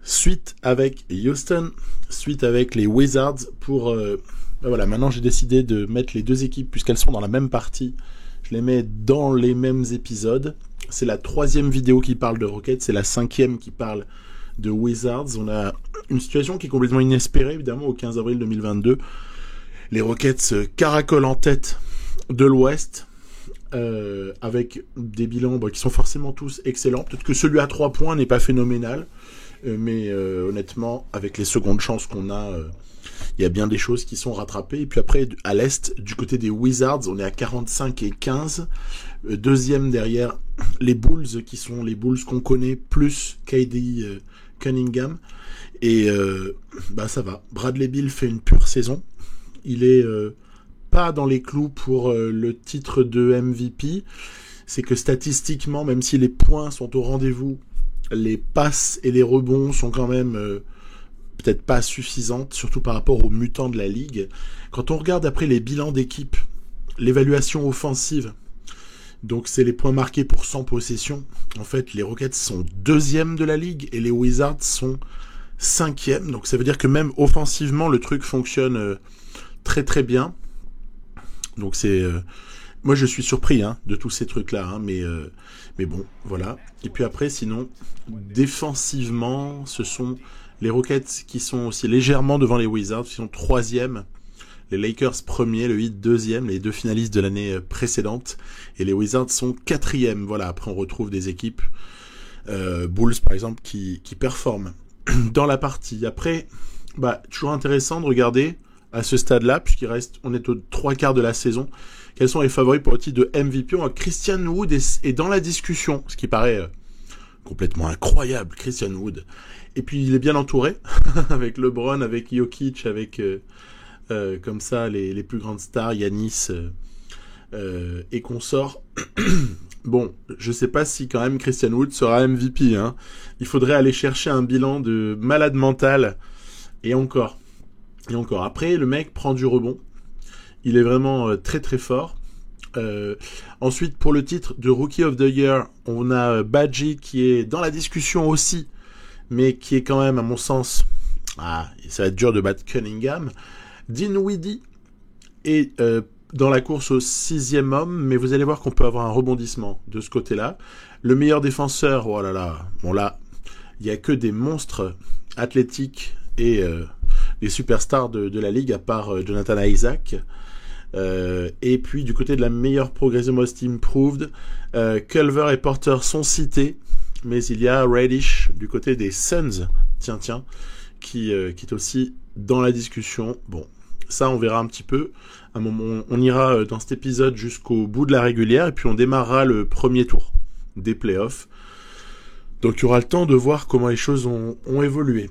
Suite avec Houston, suite avec les Wizards pour... voilà, maintenant j'ai décidé de mettre les deux équipes, puisqu'elles sont dans la même partie, je les mets dans les mêmes épisodes. C'est la 3e vidéo qui parle de Rockets, c'est la 5e qui parle de Wizards. On a une situation qui est complètement inespérée, évidemment, au 15 avril 2022. Les Rockets caracolent en tête de l'Ouest, avec des bilans qui sont forcément tous excellents. Peut-être que celui à 3 points n'est pas phénoménal, mais honnêtement, avec les secondes chances qu'on a, il y a bien des choses qui sont rattrapées. Et puis après, à l'Est, du côté des Wizards, on est à 45 et 15. Deuxième derrière les Bulls, qui sont les Bulls qu'on connaît, plus KD Cunningham. Et ça va. Bradley Beal fait une pure saison. Il est pas dans les clous pour le titre de MVP. C'est que statistiquement, même si les points sont au rendez-vous, les passes et les rebonds sont quand même peut-être pas suffisantes, surtout par rapport aux mutants de la ligue. Quand on regarde après les bilans d'équipe, l'évaluation offensive, donc c'est les points marqués pour 100 possessions. En fait, les Rockets sont 2e de la ligue et les Wizards sont 5e. Donc ça veut dire que même offensivement, le truc fonctionne très très bien. Donc c'est... moi je suis surpris de tous ces trucs-là, mais bon, voilà. Et puis après, sinon, défensivement, ce sont les Rockets qui sont aussi légèrement devant les Wizards, qui sont 3e. Les Lakers 1er, le Heat 2e, les deux finalistes de l'année précédente. Et les Wizards sont 4e. Voilà, après on retrouve des équipes, Bulls par exemple, qui performent dans la partie. Après, toujours intéressant de regarder à ce stade-là, on est aux 3/4 de la saison, quels sont les favoris pour le titre de MVP. Christian Wood est dans la discussion, ce qui paraît complètement incroyable, Christian Wood. Et puis il est bien entouré, avec LeBron, avec Jokic, avec comme ça les plus grandes stars, Giannis et consorts. Bon, je sais pas si quand même Christian Wood sera MVP. Il faudrait aller chercher un bilan de malade mental, et encore. Après, le mec prend du rebond. Il est vraiment très très fort. Ensuite, pour le titre de Rookie of the Year, on a Badji qui est dans la discussion aussi, mais qui est quand même, à mon sens, ça va être dur de battre Cunningham. Dinwiddie est dans la course au 6e homme, mais vous allez voir qu'on peut avoir un rebondissement de ce côté-là. Le meilleur défenseur, oh là là, bon là, il n'y a que des monstres athlétiques et des superstars de la ligue, à part Jonathan Isaac. Et puis du côté de la meilleure progression most improved, Culver et Porter sont cités, mais il y a Reddish du côté des Suns, qui est aussi dans la discussion. Bon, ça on verra un petit peu. À un moment, on ira dans cet épisode jusqu'au bout de la régulière, et puis on démarrera le premier tour des playoffs. Donc il y aura le temps de voir comment les choses ont évolué.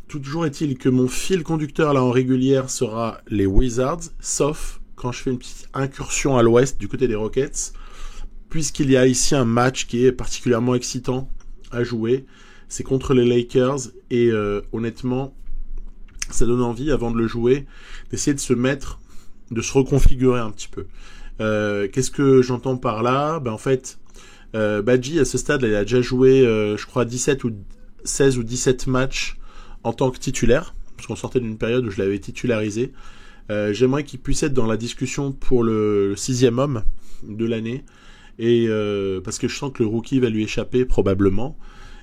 Toujours est-il que mon fil conducteur là en régulière sera les Wizards, sauf quand je fais une petite incursion à l'ouest du côté des Rockets, puisqu'il y a ici un match qui est particulièrement excitant à jouer. C'est contre les Lakers, et honnêtement, ça donne envie, avant de le jouer, d'essayer de se reconfigurer un petit peu. Qu'est-ce que j'entends par là ? En fait, Badji, à ce stade, il a déjà joué, je crois, 16 ou 17 matchs en tant que titulaire, parce qu'on sortait d'une période où je l'avais titularisé. J'aimerais qu'il puisse être dans la discussion pour le 6e homme de l'année, et parce que je sens que le rookie va lui échapper probablement,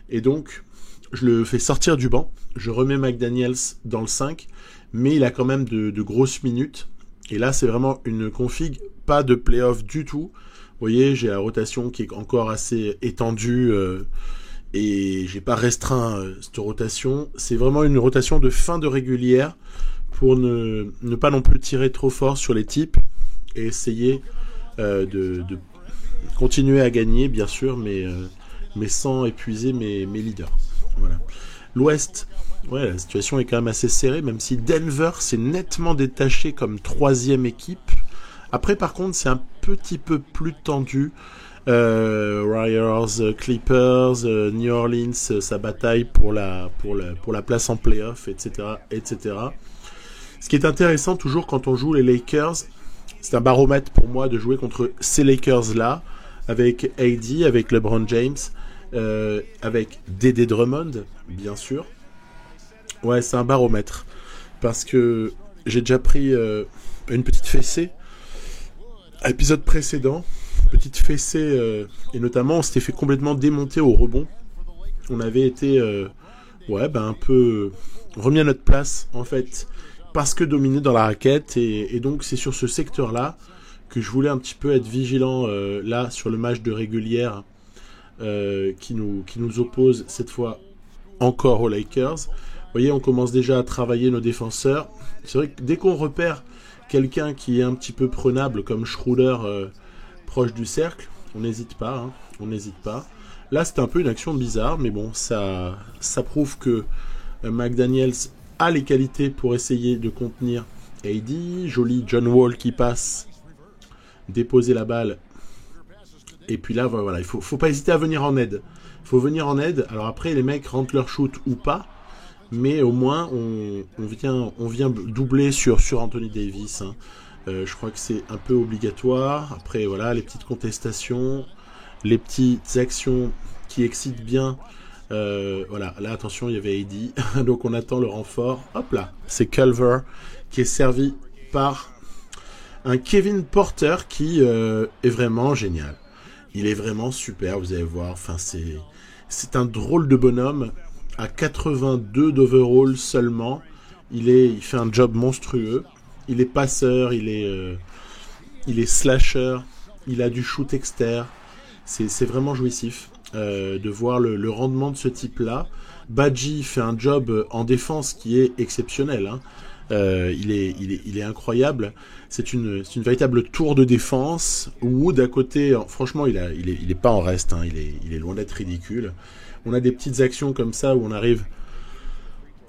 et donc je le fais sortir du banc, je remets McDaniels dans le 5, mais il a quand même de grosses minutes, et là c'est vraiment une config, pas de play-off du tout. Vous voyez, j'ai la rotation qui est encore assez étendue, et j'ai pas restreint cette rotation. C'est vraiment une rotation de fin de régulière pour ne pas non plus tirer trop fort sur les types, et essayer de continuer à gagner, bien sûr, mais sans épuiser mes leaders. Voilà. L'Ouest, la situation est quand même assez serrée, même si Denver s'est nettement détaché comme 3e équipe. Après, par contre, c'est un petit peu plus tendu. Warriors, Clippers, New Orleans, ça bataille pour la place en playoff, etc., etc. Ce qui est intéressant toujours quand on joue les Lakers, c'est un baromètre pour moi de jouer contre ces Lakers-là, avec AD, avec LeBron James, avec Dédé Drummond, bien sûr, Ouais, c'est un baromètre. Parce que j'ai déjà pris une petite fessée à l'épisode précédent. Petite fessée, et notamment on s'était fait complètement démonter au rebond. On avait été un peu remis à notre place en fait, parce que dominé dans la raquette, et donc c'est sur ce secteur-là que je voulais un petit peu être vigilant là sur le match de régulière qui nous oppose cette fois encore aux Lakers. Vous voyez, on commence déjà à travailler nos défenseurs. C'est vrai que dès qu'on repère quelqu'un qui est un petit peu prenable comme Schroeder proche du cercle, on n'hésite pas, hein, on n'hésite pas. Là, c'était un peu une action bizarre, mais bon, ça prouve que McDaniels a les qualités pour essayer de contenir AD. Joli John Wall qui passe, déposer la balle. Et puis là, voilà, il faut pas hésiter à venir en aide. Il faut venir en aide. Alors après, les mecs rentrent leur shoot ou pas, mais au moins, on vient doubler sur Anthony Davis. Hein. Je crois que c'est un peu obligatoire. Après, voilà, les petites contestations, les petites actions qui excitent bien. Voilà, là, attention, il y avait AD. Donc, on attend le renfort. Hop là, c'est Culver qui est servi par un Kevin Porter qui est vraiment génial. Il est vraiment super, vous allez voir. Enfin, c'est un drôle de bonhomme. À 82 d'overall seulement, il fait un job monstrueux. Il est passeur, il est slasher, il a du shoot externe. C'est vraiment jouissif de voir le rendement de ce type-là. Badji fait un job en défense qui est exceptionnel. Hein. Il est incroyable. C'est une véritable tour de défense. Wood à côté, franchement, il est pas en reste. Hein. Il est loin d'être ridicule. On a des petites actions comme ça où on arrive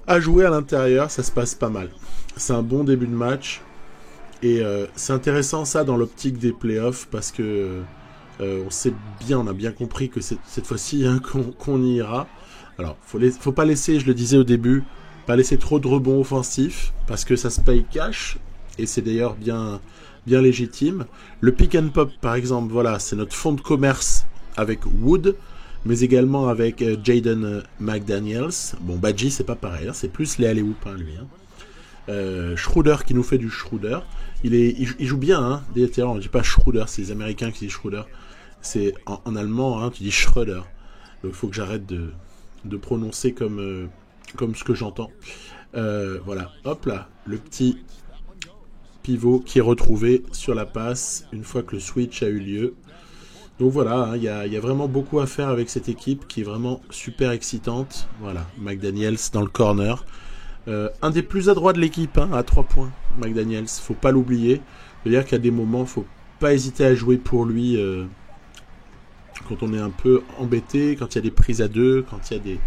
à jouer à l'intérieur. Ça se passe pas mal. C'est un bon début de match. Et c'est intéressant ça dans l'optique des playoffs parce que on a bien compris que cette fois-ci hein, qu'on y ira. Alors, faut pas laisser, je le disais au début, pas laisser trop de rebonds offensifs parce que ça se paye cash et c'est d'ailleurs bien légitime. Le pick and pop par exemple, voilà, c'est notre fonds de commerce avec Wood, mais également avec Jaden McDaniels. Bon, Badji c'est pas pareil, hein, c'est plus les alley-oop hein, lui. Hein. Schroeder qui nous fait du Schroeder. Il joue bien, hein, on ne dit pas Schroeder, c'est les Américains qui disent Schroeder. C'est en allemand, hein, tu dis Schröder. Donc il faut que j'arrête de prononcer comme ce que j'entends. Voilà, hop là, le petit pivot qui est retrouvé sur la passe une fois que le switch a eu lieu. Donc voilà, il y a vraiment beaucoup à faire avec cette équipe qui est vraiment super excitante. Voilà, McDaniels dans le corner. Un des plus adroits de l'équipe, hein, à 3 points, McDaniels, faut pas l'oublier. C'est-à-dire qu'à des moments, faut pas hésiter à jouer pour lui quand on est un peu embêté, quand il y a des prises à deux, quand il y a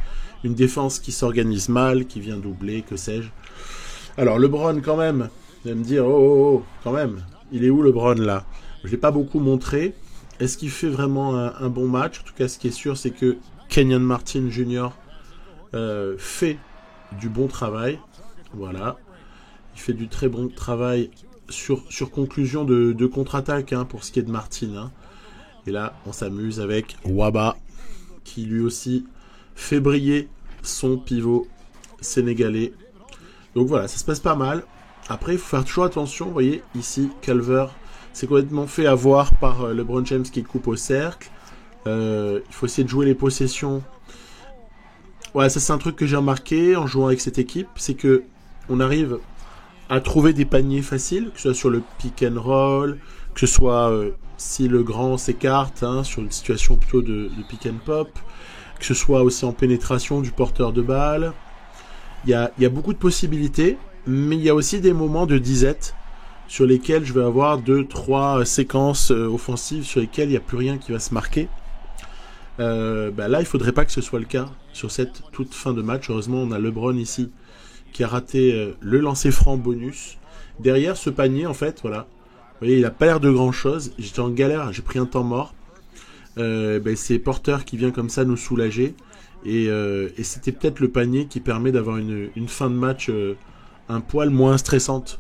une défense qui s'organise mal, qui vient doubler, que sais-je. Alors LeBron quand même, vous allez me dire, oh, quand même, il est où LeBron là? Je l'ai pas beaucoup montré. Est-ce qu'il fait vraiment un bon match? En tout cas, ce qui est sûr, c'est que Kenyon Martin Jr. Fait du bon travail. Voilà. Il fait du très bon travail sur conclusion de contre-attaque hein, pour ce qui est de Martin. Hein. Et là, on s'amuse avec Waba, qui lui aussi fait briller son pivot sénégalais. Donc voilà, ça se passe pas mal. Après, il faut faire toujours attention. Vous voyez, ici, Culver s'est complètement fait avoir par LeBron James qui coupe au cercle. Il faut essayer de jouer les possessions. Ouais, ça c'est un truc que j'ai remarqué en jouant avec cette équipe. C'est que on arrive à trouver des paniers faciles, que ce soit sur le pick and roll, que ce soit si le grand s'écarte hein, sur une situation plutôt de pick and pop, que ce soit aussi en pénétration du porteur de balle. Il y a beaucoup de possibilités, mais il y a aussi des moments de disette sur lesquels je vais avoir 2-3 séquences offensives sur lesquelles il n'y a plus rien qui va se marquer. Là, il faudrait pas que ce soit le cas sur cette toute fin de match. Heureusement, on a LeBron ici qui a raté le lancer franc bonus. Derrière ce panier, en fait, voilà. Vous voyez, il a pas l'air de grand chose. J'étais en galère, j'ai pris un temps mort. C'est Porter qui vient comme ça nous soulager. Et c'était peut-être le panier qui permet d'avoir une fin de match un poil moins stressante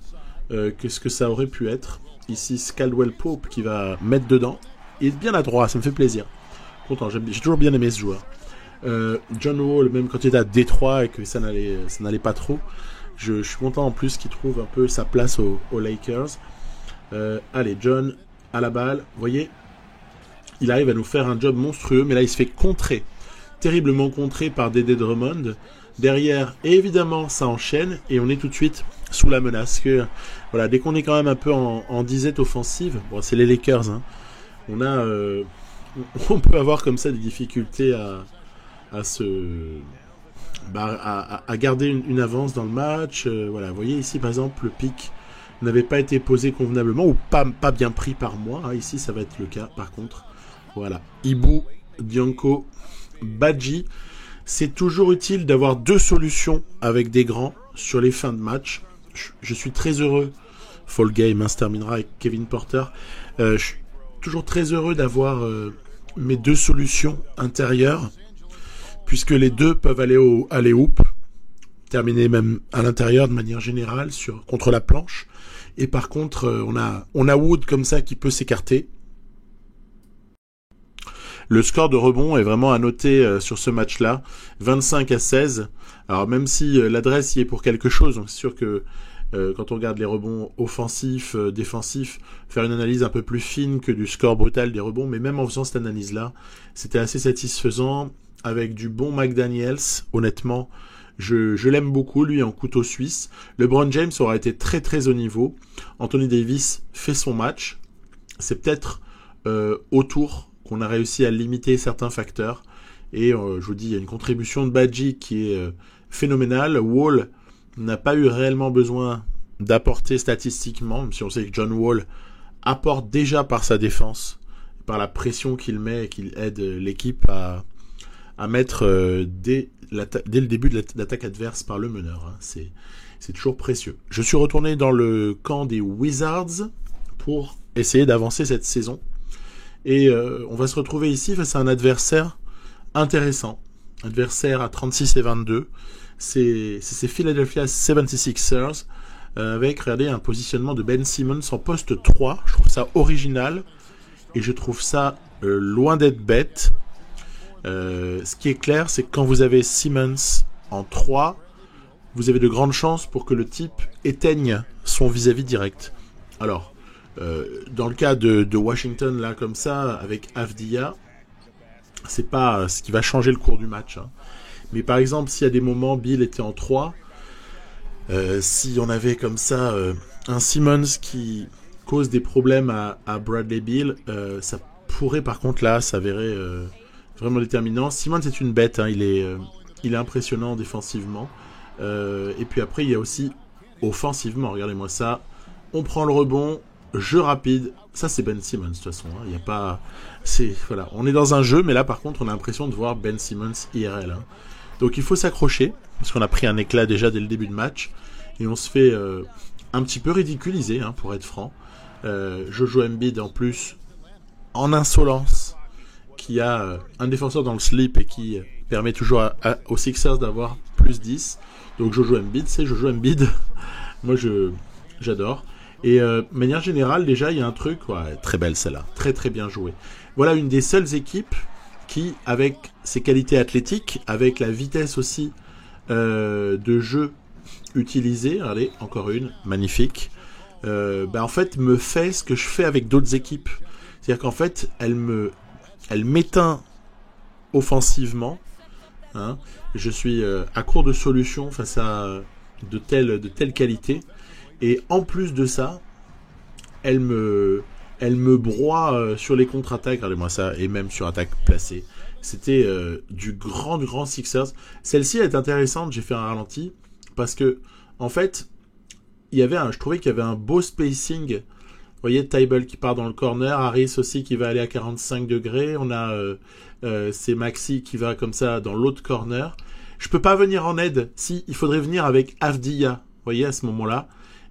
que ce que ça aurait pu être. Ici, Caldwell Pope qui va mettre dedans. Il est bien adroit, ça me fait plaisir. Content, j'ai toujours bien aimé ce joueur. John Wall, même quand il était à Détroit et que ça n'allait pas trop, je suis content en plus qu'il trouve un peu sa place aux Lakers. Allez, John à la balle, vous voyez, il arrive à nous faire un job monstrueux, mais là il se fait contrer, terriblement contré par Dédé Drummond derrière, et évidemment ça enchaîne et on est tout de suite sous la menace. Que voilà, dès qu'on est quand même un peu en disette offensive, bon c'est les Lakers, hein, on peut avoir comme ça des difficultés à garder une avance dans le match. Voilà, vous voyez ici par exemple le pic n'avait pas été posé convenablement ou pas bien pris par moi. Ah, ici ça va être le cas par contre. Voilà, Ibu, Dianko, Badji. C'est toujours utile d'avoir deux solutions avec des grands sur les fins de match. Je suis très heureux. Fall Game se terminera avec Kevin Porter. Je suis toujours très heureux d'avoir mes deux solutions intérieures, puisque les deux peuvent aller au alley-oop, terminer même à l'intérieur de manière générale contre la planche. Et par contre, on a Wood comme ça qui peut s'écarter. Le score de rebond est vraiment à noter sur ce match-là, 25-16. Alors même si l'adresse y est pour quelque chose, donc c'est sûr que quand on regarde les rebonds offensifs, défensifs, faire une analyse un peu plus fine que du score brutal des rebonds, mais même en faisant cette analyse-là, c'était assez satisfaisant, avec du bon McDaniels, honnêtement. Je l'aime beaucoup, lui, en couteau suisse. LeBron James aura été très très haut niveau. Anthony Davis fait son match. C'est peut-être autour qu'on a réussi à limiter certains facteurs. Et je vous dis, il y a une contribution de Badji qui est phénoménale. Wall n'a pas eu réellement besoin d'apporter statistiquement, même si on sait que John Wall apporte déjà par sa défense, par la pression qu'il met et qu'il aide l'équipe à mettre dès le début de l'attaque adverse par le meneur. Hein. C'est toujours précieux. Je suis retourné dans le camp des Wizards pour essayer d'avancer cette saison. Et on va se retrouver ici face à un adversaire intéressant. Adversaire à 36-22. C'est ces Philadelphia 76ers avec, regardez, un positionnement de Ben Simmons en poste 3. Je trouve ça original et je trouve ça loin d'être bête. Ce qui est clair, c'est que quand vous avez Simmons en 3, vous avez de grandes chances pour que le type éteigne son vis-à-vis direct. Alors, dans le cas de Washington, là, comme ça, avec Avdija, c'est pas ce qui va changer le cours du match. Hein. Mais par exemple, s'il y a des moments, Bill était en 3, si on avait comme ça un Simmons qui cause des problèmes à Bradley Beal, ça pourrait par contre là s'avérer vraiment déterminant. Simmons est une bête, hein, il est impressionnant défensivement. Et puis après, il y a aussi offensivement, regardez-moi ça, on prend le rebond, jeu rapide, ça c'est Ben Simmons de toute façon, hein, il y a pas... Voilà, on est dans un jeu, mais là par contre on a l'impression de voir Ben Simmons IRL. Hein. Donc il faut s'accrocher, parce qu'on a pris un éclat déjà dès le début de match, et on se fait un petit peu ridiculiser, hein, pour être franc. Jojo Embiid en plus, en insolence, qui a un défenseur dans le slip et qui permet toujours aux Sixers d'avoir plus 10. Donc Jojo Embiid, c'est Jojo Embiid. Moi j'adore. Et de manière générale, déjà, il y a un truc, ouais, très belle celle-là, très très bien jouée. Voilà une des seules équipes qui, avec ses qualités athlétiques, avec la vitesse aussi de jeu utilisée, allez, encore une, magnifique, en fait, me fait ce que je fais avec d'autres équipes. C'est-à-dire qu'en fait, elle m'éteint offensivement. Hein. Je suis à court de solutions face à de telles qualités. Et en plus de ça, elle me broie sur les contre-attaques. Regardez-moi ça, et même sur attaque placée. C'était du grand Sixers. Celle-ci est intéressante, j'ai fait un ralenti, parce que, en fait, je trouvais qu'il y avait un beau spacing. Vous voyez, Tybalt qui part dans le corner, Harris aussi qui va aller à 45 degrés. On a c'est Maxi qui va comme ça dans l'autre corner. Je peux pas venir en aide. Si, il faudrait venir avec Avdija, vous voyez, à ce moment-là.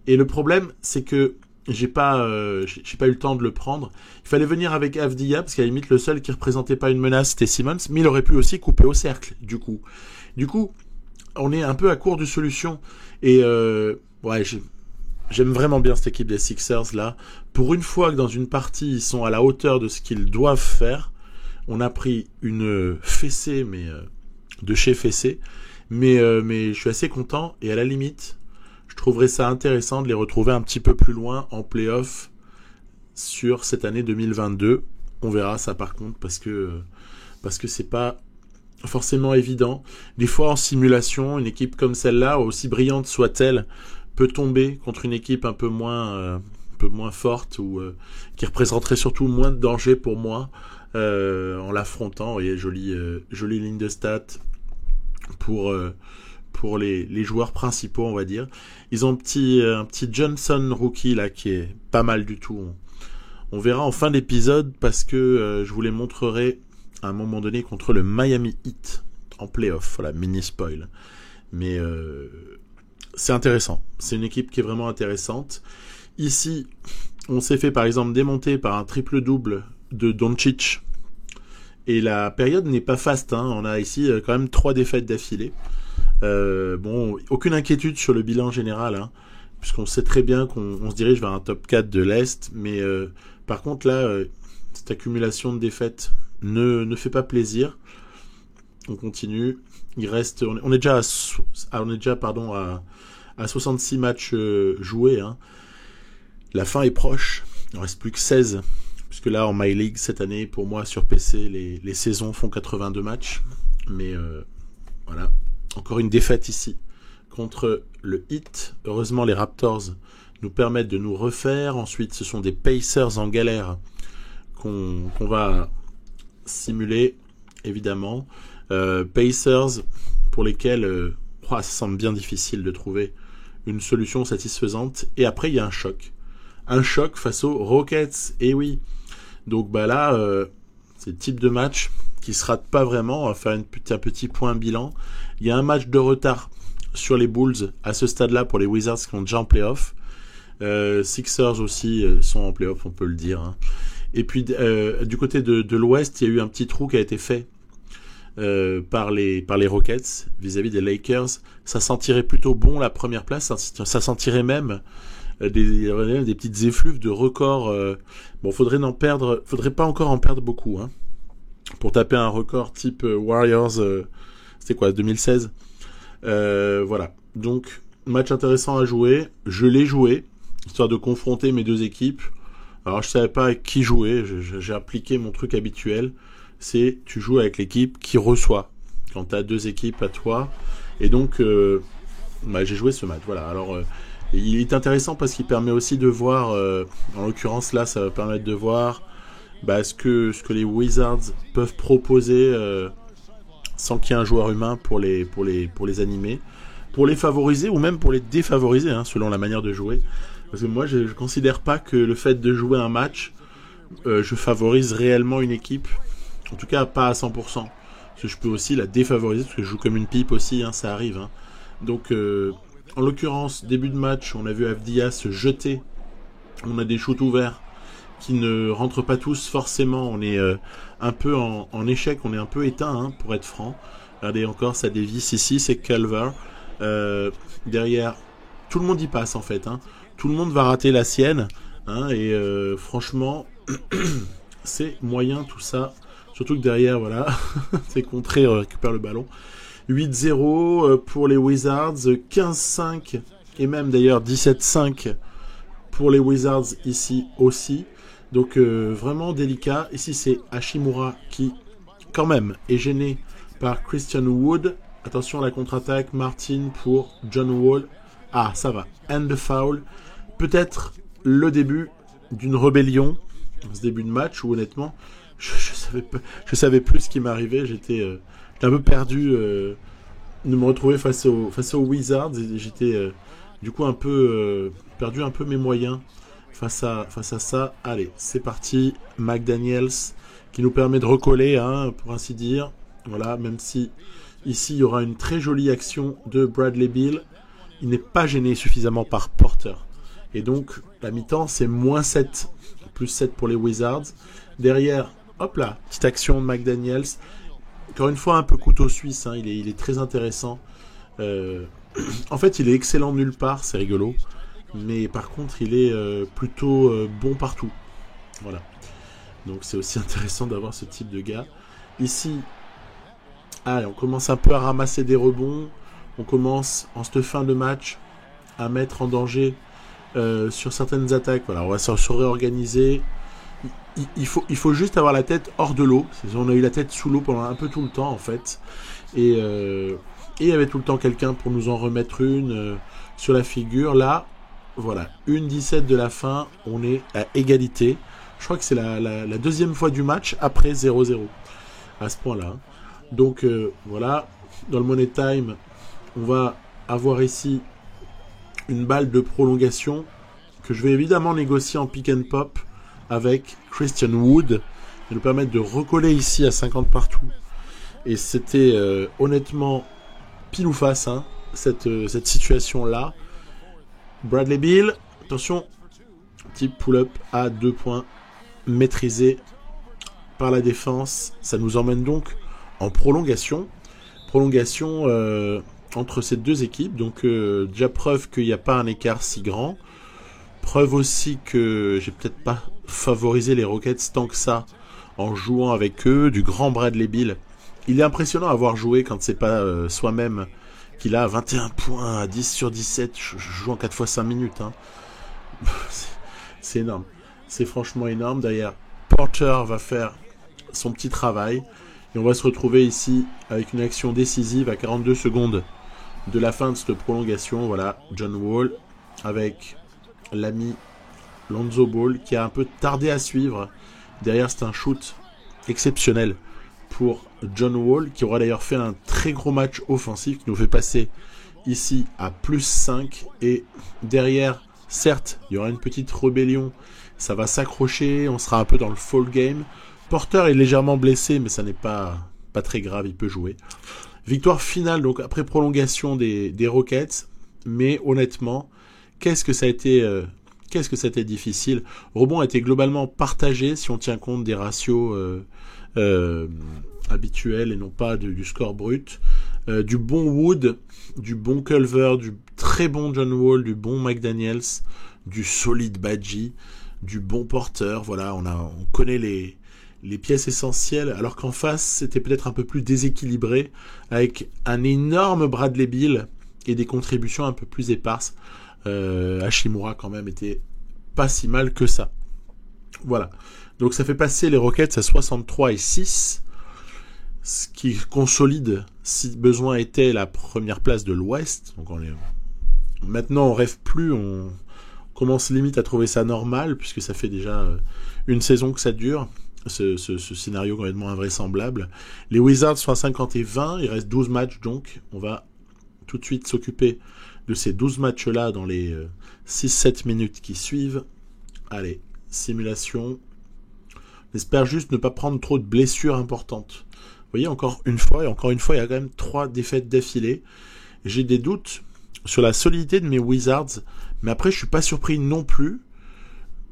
Et le problème, c'est que j'ai pas eu le temps de le prendre. Il fallait venir avec Avdija, parce qu'à la limite, le seul qui représentait pas une menace, c'était Simmons, mais il aurait pu aussi couper au cercle, du coup. Du coup, on est un peu à court de solutions. Et ouais, j'aime vraiment bien cette équipe des Sixers, là. Pour une fois que dans une partie, ils sont à la hauteur de ce qu'ils doivent faire, on a pris une fessée, mais de chez Fessé. Mais je suis assez content, et à la limite, je trouverais ça intéressant de les retrouver un petit peu plus loin en play-off sur cette année 2022. On verra ça par contre, parce que c'est pas forcément évident. Des fois en simulation, une équipe comme celle-là, aussi brillante soit-elle, peut tomber contre une équipe un peu moins forte, ou qui représenterait surtout moins de danger pour moi en l'affrontant. Vous voyez, jolie ligne de stats pour les joueurs principaux, on va dire. Ils ont un petit Johnson rookie là qui est pas mal du tout. On verra en fin d'épisode, parce que je vous les montrerai à un moment donné contre le Miami Heat en playoff. Voilà, mini spoil. Mais c'est intéressant. C'est une équipe qui est vraiment intéressante. Ici, on s'est fait par exemple démonter par un triple-double de Doncic. Et la période n'est pas faste, hein. On a ici quand même 3 défaites d'affilée. Bon, aucune inquiétude sur le bilan général, hein, puisqu'on sait très bien qu'on se dirige vers un top 4 de l'Est. Mais par contre là, cette accumulation de défaites ne fait pas plaisir. On continue. On est déjà à 66 matchs joués, hein. La fin est proche. Il ne reste plus que 16. Puisque là, en My League, cette année, pour moi, sur PC, les saisons font 82 matchs. Mais voilà. Encore une défaite ici contre le Heat. Heureusement, les Raptors nous permettent de nous refaire. Ensuite, ce sont des Pacers en galère qu'on va simuler, évidemment. Pacers pour lesquels ça semble bien difficile de trouver une solution satisfaisante. Et après, il y a un choc. Un choc face aux Rockets. Et oui. Donc là, c'est le type de match qui se rate pas vraiment. On va faire un petit point bilan. Il y a un match de retard sur les Bulls à ce stade-là pour les Wizards qui sont déjà en playoff. Sixers aussi sont en playoff, on peut le dire, hein. Et puis du côté de l'Ouest, il y a eu un petit trou qui a été fait par les Rockets vis-à-vis des Lakers. Ça sentirait plutôt bon la première place. Ça sentirait même des petites effluves de records. Bon, faudrait pas encore en perdre beaucoup, hein, pour taper un record type Warriors. C'était quoi, 2016? Voilà. Donc, match intéressant à jouer. Je l'ai joué, histoire de confronter mes deux équipes. Alors, je savais pas avec qui jouer. J'ai appliqué mon truc habituel. C'est, tu joues avec l'équipe qui reçoit. Quand tu as deux équipes à toi. Et donc, j'ai joué ce match. Voilà. Alors, il est intéressant parce qu'il permet aussi de voir, en l'occurrence là, ça va permettre de voir ce que les Wizards peuvent proposer sans qu'il y ait un joueur humain pour les animer, pour les favoriser ou même pour les défavoriser, hein, selon la manière de jouer. Parce que moi, je considère pas que le fait de jouer un match, je favorise réellement une équipe. En tout cas, pas à 100%. Parce que je peux aussi la défavoriser, parce que je joue comme une pipe aussi, hein, ça arrive. Hein. Donc, en l'occurrence, début de match, on a vu Avdia se jeter. On a des shoots ouverts qui ne rentrent pas tous forcément. On est un peu en échec, on est un peu éteint, hein, pour être franc. Regardez encore, ça dévisse ici, c'est Culver. Derrière, tout le monde y passe en fait. Hein. Tout le monde va rater la sienne. Hein, et franchement, c'est moyen tout ça. Surtout que derrière, voilà, c'est contré, récupère le ballon. 8-0 pour les Wizards, 15-5 et même d'ailleurs 17-5 pour les Wizards ici aussi. Donc vraiment délicat. Ici c'est Hachimura qui quand même est gêné par Christian Wood. Attention à la contre-attaque, Martin pour John Wall. Ah, ça va. And the foul. Peut-être le début d'une rébellion dans ce début de match où honnêtement je savais plus ce qui m'arrivait. J'étais un peu perdu de me retrouver face aux Wizards. J'étais du coup un peu perdu un peu mes moyens face à ça. Allez, c'est parti. McDaniels qui nous permet de recoller, hein, pour ainsi dire. Voilà, même si ici il y aura une très jolie action de Bradley Beal. Il n'est pas gêné suffisamment par Porter. Et donc la mi-temps c'est -7. Plus 7 pour les Wizards. Derrière, hop là, petite action de McDaniels. Encore une fois, un peu couteau suisse, hein, il est très intéressant. En fait, il est excellent nulle part, c'est rigolo. Mais par contre, il est plutôt bon partout. Voilà. Donc c'est aussi intéressant d'avoir ce type de gars. Ici, Allez, on commence un peu à ramasser des rebonds. On commence, en cette fin de match, à mettre en danger sur certaines attaques. Voilà, on va se réorganiser. Il faut juste avoir la tête hors de l'eau. On a eu la tête sous l'eau pendant un peu tout le temps, en fait. Et il y avait tout le temps quelqu'un pour nous en remettre une sur la figure. Là, voilà, 1:17 de la fin. On est à égalité. Je crois que c'est la deuxième fois du match après 0-0. À ce point-là. Donc, voilà. Dans le Money Time, on va avoir ici une balle de prolongation que je vais évidemment négocier en pick and pop avec Christian Wood et nous permettre de recoller ici à 50 partout. Et c'était honnêtement pile ou face, hein, cette situation-là. Bradley Beal, attention, petit pull-up à 2 points maîtrisé par la défense. Ça nous emmène donc en prolongation. Prolongation entre ces deux équipes. Donc déjà preuve qu'il n'y a pas un écart si grand. Preuve aussi que j'ai peut-être pas favorisé les Rockets tant que ça en jouant avec eux. Du grand Bradley Beal. Il est impressionnant à avoir joué quand c'est pas soi-même qu'il a 21 points à 10 sur 17. Je joue en 4 fois 5 minutes. Hein. C'est énorme. C'est franchement énorme. D'ailleurs, Porter va faire son petit travail. Et on va se retrouver ici avec une action décisive à 42 secondes de la fin de cette prolongation. Voilà, John Wall avec l'ami Lonzo Ball qui a un peu tardé à suivre. Derrière, c'est un shoot exceptionnel pour John Wall qui aura d'ailleurs fait un très gros match offensif qui nous fait passer ici à +5. Et derrière, certes, il y aura une petite rébellion. Ça va s'accrocher, on sera un peu dans le fall game. Porter est légèrement blessé, mais ça n'est pas très grave, il peut jouer. Victoire finale, donc après prolongation des Rockets. Mais honnêtement, qu'est-ce que ça a été difficile. Rebond a été globalement partagé si on tient compte des ratios habituels et non pas du score brut. Du bon Wood, du bon Culver, du très bon John Wall, du bon McDaniels, du solide Badgie, du bon Porter. Voilà, on connaît les pièces essentielles, alors qu'en face, c'était peut-être un peu plus déséquilibré, avec un énorme Bradley Beal et des contributions un peu plus éparses. Hachimura, quand même, était pas si mal que ça. Voilà. Donc, ça fait passer les Rockets à 63-6, ce qui consolide, si besoin était, la première place de l'Ouest. Donc, maintenant, on rêve plus, on commence limite à trouver ça normal, puisque ça fait déjà une saison que ça dure. Ce scénario complètement invraisemblable. Les Wizards sont à 50-20, il reste 12 matchs donc. On va tout de suite s'occuper de ces 12 matchs-là dans les 6-7 minutes qui suivent. Allez, simulation. J'espère juste ne pas prendre trop de blessures importantes. Vous voyez, encore une fois, il y a quand même 3 défaites d'affilée. J'ai des doutes sur la solidité de mes Wizards, mais après je suis pas surpris non plus,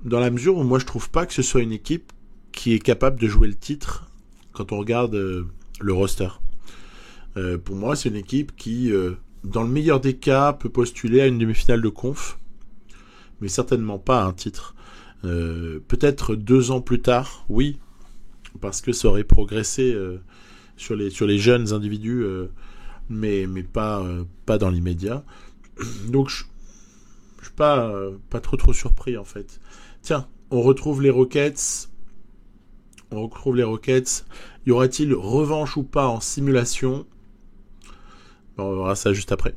dans la mesure où moi je trouve pas que ce soit une équipe qui est capable de jouer le titre quand on regarde le roster. Pour moi, c'est une équipe qui, dans le meilleur des cas, peut postuler à une demi-finale de conf, mais certainement pas à un titre. Peut-être 2 ans plus tard, oui, parce que ça aurait progressé sur les jeunes individus, mais pas dans l'immédiat. Donc, je suis pas trop surpris, en fait. Tiens, on retrouve les Rockets. Y aura-t-il revanche ou pas en simulation? On verra ça juste après.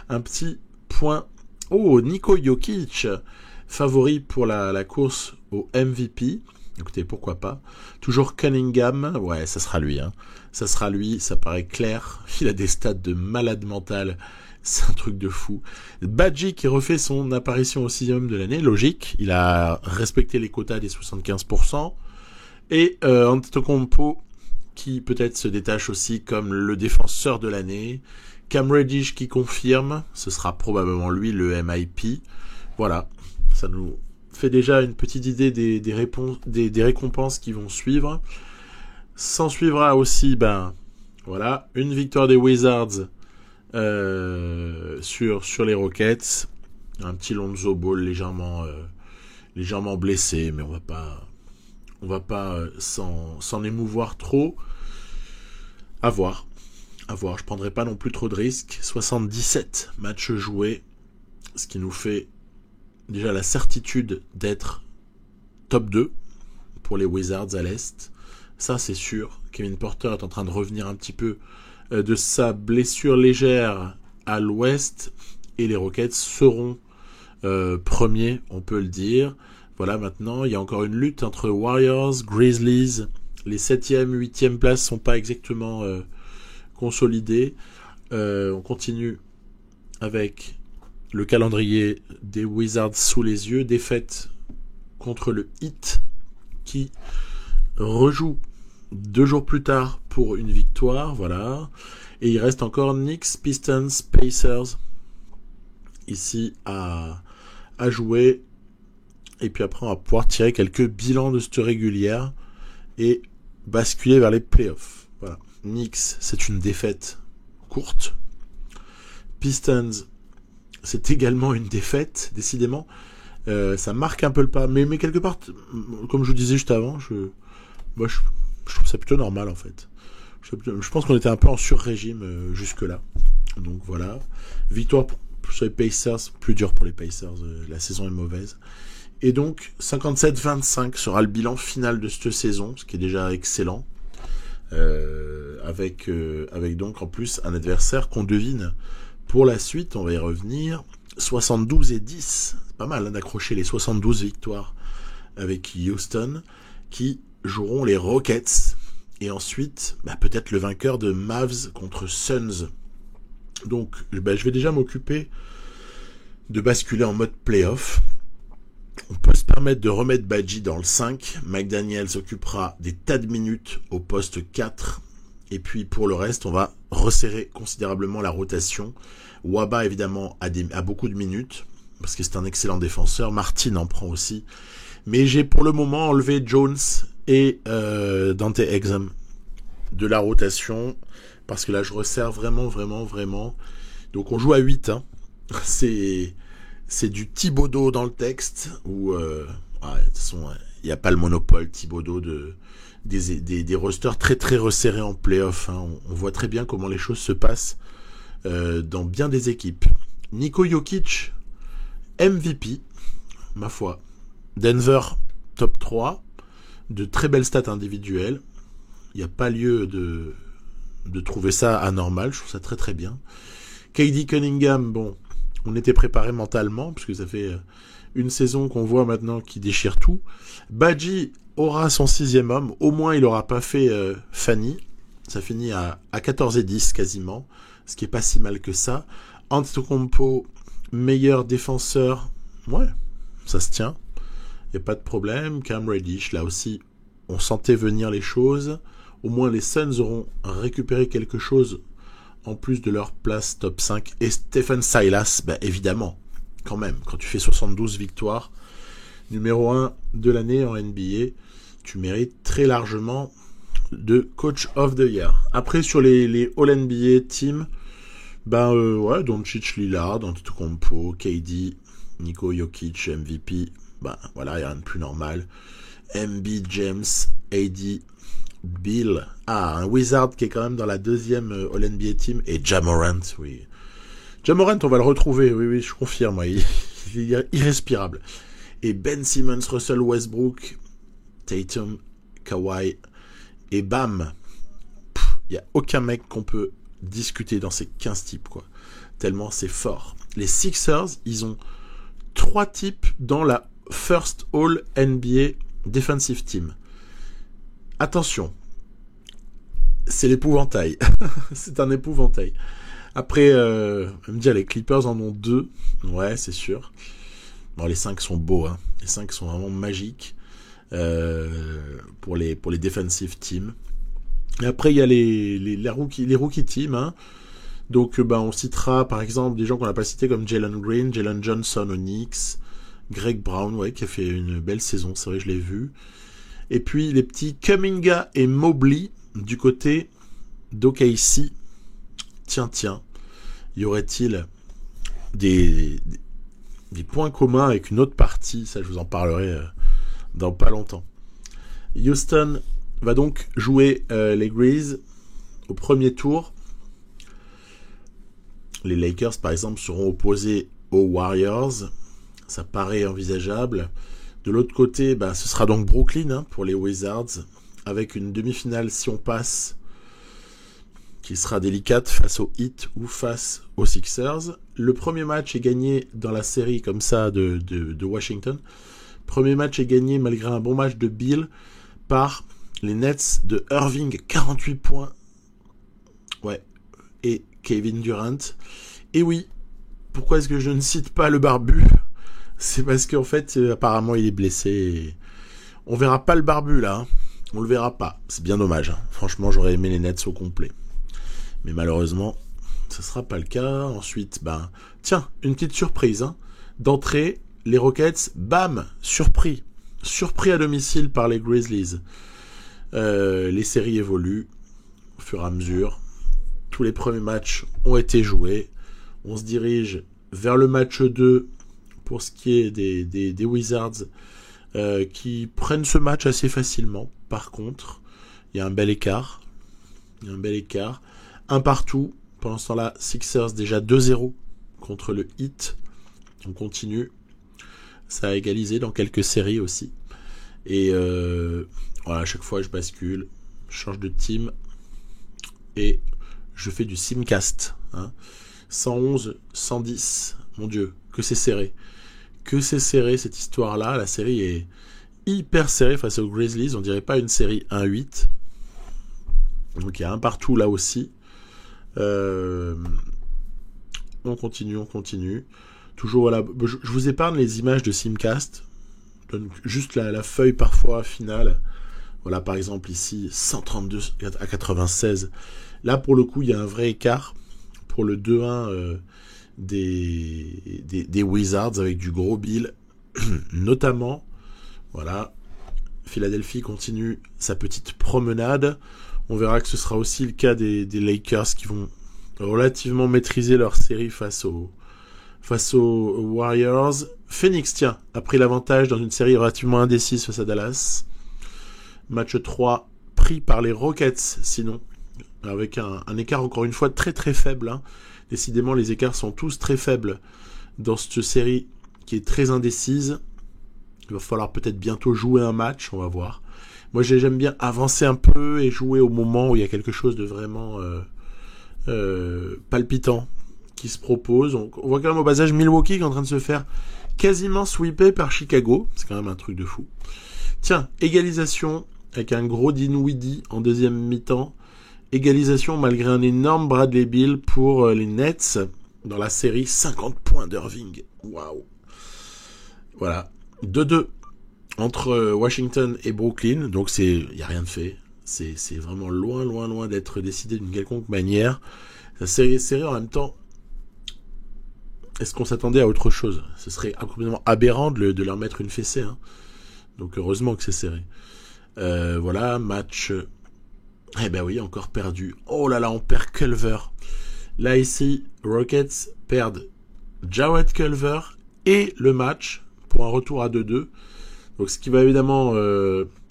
Un petit point. Oh, Niko Jokic, favori pour la course au MVP. Écoutez, pourquoi pas. Toujours Cunningham. Ouais, ça sera lui. Hein. Ça sera lui, ça paraît clair. Il a des stats de malade mental. C'est un truc de fou. Badgie qui refait son apparition au 6e de l'année. Logique. Il a respecté les quotas des 75%. Et Antetokounmpo qui peut-être se détache aussi comme le défenseur de l'année. Cam Reddish qui confirme, ce sera probablement lui le MIP. Voilà, ça nous fait déjà une petite idée des récompenses qui vont suivre. S'en suivra aussi, voilà, une victoire des Wizards sur les Rockets. Un petit Lonzo Ball légèrement blessé, mais on va pas s'en émouvoir trop. À voir. Je prendrai pas non plus trop de risques. 77 matchs joués, ce qui nous fait déjà la certitude d'être top 2 pour les Wizards à l'Est. Ça, c'est sûr. Kevin Porter est en train de revenir un petit peu de sa blessure légère à l'Ouest. Et les Rockets seront premiers, on peut le dire. Voilà, maintenant, il y a encore une lutte entre Warriors, Grizzlies. Les 7e, 8e places sont pas exactement consolidées. On continue avec le calendrier des Wizards sous les yeux. Défaite contre le Heat qui rejoue 2 jours plus tard pour une victoire. Voilà. Et il reste encore Knicks, Pistons, Pacers ici à jouer. Et puis après, on va pouvoir tirer quelques bilans de cette régulière et basculer vers les playoffs. Voilà. Knicks, c'est une défaite courte. Pistons, c'est également une défaite, décidément. Ça marque un peu le pas. Mais quelque part, comme je vous disais juste avant, je trouve ça plutôt normal, en fait. Je pense qu'on était un peu en sur-régime jusque-là. Donc voilà. Victoire sur les Pacers, plus dur pour les Pacers. La saison est mauvaise. Et donc, 57-25 sera le bilan final de cette saison, ce qui est déjà excellent. Avec donc en plus un adversaire qu'on devine pour la suite, on va y revenir. 72-10, c'est pas mal d'accrocher les 72 victoires avec Houston, qui joueront les Rockets. Et ensuite, peut-être le vainqueur de Mavs contre Suns. Donc, je vais déjà m'occuper de basculer en mode playoff. On peut se permettre de remettre Badji dans le 5. McDaniels s'occupera des tas de minutes au poste 4. Et puis pour le reste, on va resserrer considérablement la rotation. Waba, évidemment, a beaucoup de minutes, parce que c'est un excellent défenseur. Martin en prend aussi. Mais j'ai pour le moment enlevé Jones et Dante Exum de la rotation, parce que là, je resserre vraiment. Donc on joue à 8. Hein. C'est du Thibodeau dans le texte, où de toute façon, il n'y a pas le monopole Thibodeau des rosters très très resserrés en play-off. Hein. On voit très bien comment les choses se passent dans bien des équipes. Niko Jokic, MVP, ma foi. Denver, top 3, de très belles stats individuelles. Il n'y a pas lieu de trouver ça anormal, je trouve ça très très bien. KD Cunningham, bon, on était préparé mentalement, puisque ça fait une saison qu'on voit maintenant qu'il déchire tout. Badji aura son 6e homme, au moins il n'aura pas fait Fanny. Ça finit à 14-10 quasiment, ce qui est pas si mal que ça. Antetokounmpo, meilleur défenseur, ouais, ça se tient, il n'y a pas de problème. Cam Reddish, là aussi, on sentait venir les choses. Au moins les Suns auront récupéré quelque chose en plus de leur place top 5. Et Stephen Silas, évidemment, quand même, quand tu fais 72 victoires, numéro 1 de l'année en NBA, tu mérites très largement de Coach of the Year. Après, sur les All-NBA teams, Doncic, Lillard, Antetokounmpo, KD, Niko Jokic, MVP, voilà, il n'y a rien de plus normal. Embiid, James, AD, Bill, un Wizard qui est quand même dans la 2e All-NBA team, et Ja Morant, oui. Ja Morant, on va le retrouver, oui, je confirme, il est irrespirable. Et Ben Simmons, Russell Westbrook, Tatum, Kawhi, et bam, il n'y a aucun mec qu'on peut discuter dans ces 15 types, quoi. Tellement c'est fort. Les Sixers, ils ont 3 types dans la First All NBA Defensive Team. Attention, c'est l'épouvantail. C'est un épouvantail. Après, me dire, les Clippers en ont 2. Ouais, c'est sûr. Bon, les 5 sont beaux, hein. Les 5 sont vraiment magiques pour les defensive teams. Et après, il y a les rookie teams, hein. Donc, on citera, par exemple, des gens qu'on n'a pas cités comme Jalen Green, Jalen Johnson aux Knicks, Greg Brown, ouais, qui a fait une belle saison, c'est vrai, je l'ai vu. Et puis, les petits Kuminga et Mobley du côté d'OKC. Tiens, y aurait-il des points communs avec une autre partie? Ça, je vous en parlerai dans pas longtemps. Houston va donc jouer les Grizz au premier tour, les Lakers, par exemple, seront opposés aux Warriors. Ça paraît envisageable. De l'autre côté, ce sera donc Brooklyn pour les Wizards, avec une demi-finale si on passe, qui sera délicate face aux Heat ou face aux Sixers. Le premier match est gagné dans la série comme ça de Washington. Premier match est gagné malgré un bon match de Bill par les Nets de Irving, 48 points. Ouais. Et Kevin Durant. Et oui, pourquoi est-ce que je ne cite pas le barbu ? C'est parce qu'en fait, apparemment, il est blessé. Et on verra pas le barbu là. Hein. On le verra pas. C'est bien dommage. Hein. Franchement, j'aurais aimé les Nets au complet. Mais malheureusement, ce sera pas le cas. Ensuite, tiens, une petite surprise. Hein. D'entrée, les Rockets, bam, surpris. Surpris à domicile par les Grizzlies. Les séries évoluent au fur et à mesure. Tous les premiers matchs ont été joués. On se dirige vers le match 2 pour ce qui est des Wizards qui prennent ce match assez facilement. Par contre, il y a un bel écart. Un partout. Pendant ce temps-là, Sixers déjà 2-0 contre le Heat. On continue. Ça a égalisé dans quelques séries aussi. Et voilà, à chaque fois je bascule, je change de team et je fais du simcast. 111, 110, mon Dieu, que c'est serré. Que c'est serré cette histoire-là. La série est hyper serrée face aux Grizzlies. On dirait pas une série 1-8. Donc il y a un partout là aussi. On continue. Toujours voilà. Je vous épargne les images de simcast. Je donne juste la feuille parfois finale. Voilà, par exemple ici 132 à 96. Là pour le coup il y a un vrai écart pour le 2-1 des Wizards avec du gros Bill notamment. Voilà, Philadelphie continue sa petite promenade. On verra que ce sera aussi le cas des Lakers qui vont relativement maîtriser leur série face aux Warriors. Phoenix, tiens, a pris l'avantage dans une série relativement indécise face à Dallas. Match 3 pris par les Rockets, sinon, avec un écart encore une fois très très faible. Hein. Décidément, les écarts sont tous très faibles dans cette série qui est très indécise. Il va falloir peut-être bientôt jouer un match, on va voir. Moi, j'aime bien avancer un peu et jouer au moment où il y a quelque chose de vraiment palpitant qui se propose. On voit quand même au bas âge Milwaukee qui est en train de se faire quasiment sweeper par Chicago. C'est quand même un truc de fou. Tiens, égalisation avec un gros Dinwiddie en deuxième mi-temps. Égalisation malgré un énorme Bradley Beal pour les Nets dans la série 50 points d'Irving. Waouh. Voilà. 2-2 entre Washington et Brooklyn. Donc il n'y a rien de fait. C'est vraiment loin d'être décidé d'une quelconque manière. La série est serrée en même temps. Est-ce qu'on s'attendait à autre chose ? Ce serait complètement aberrant de leur mettre une fessée. Hein. Donc heureusement que c'est serré. Voilà, match... Eh ben oui, encore perdu. Oh là là, on perd Culver. Là ici, Rockets perdent Jarrett Culver et le match pour un retour à 2-2. Donc ce qui va évidemment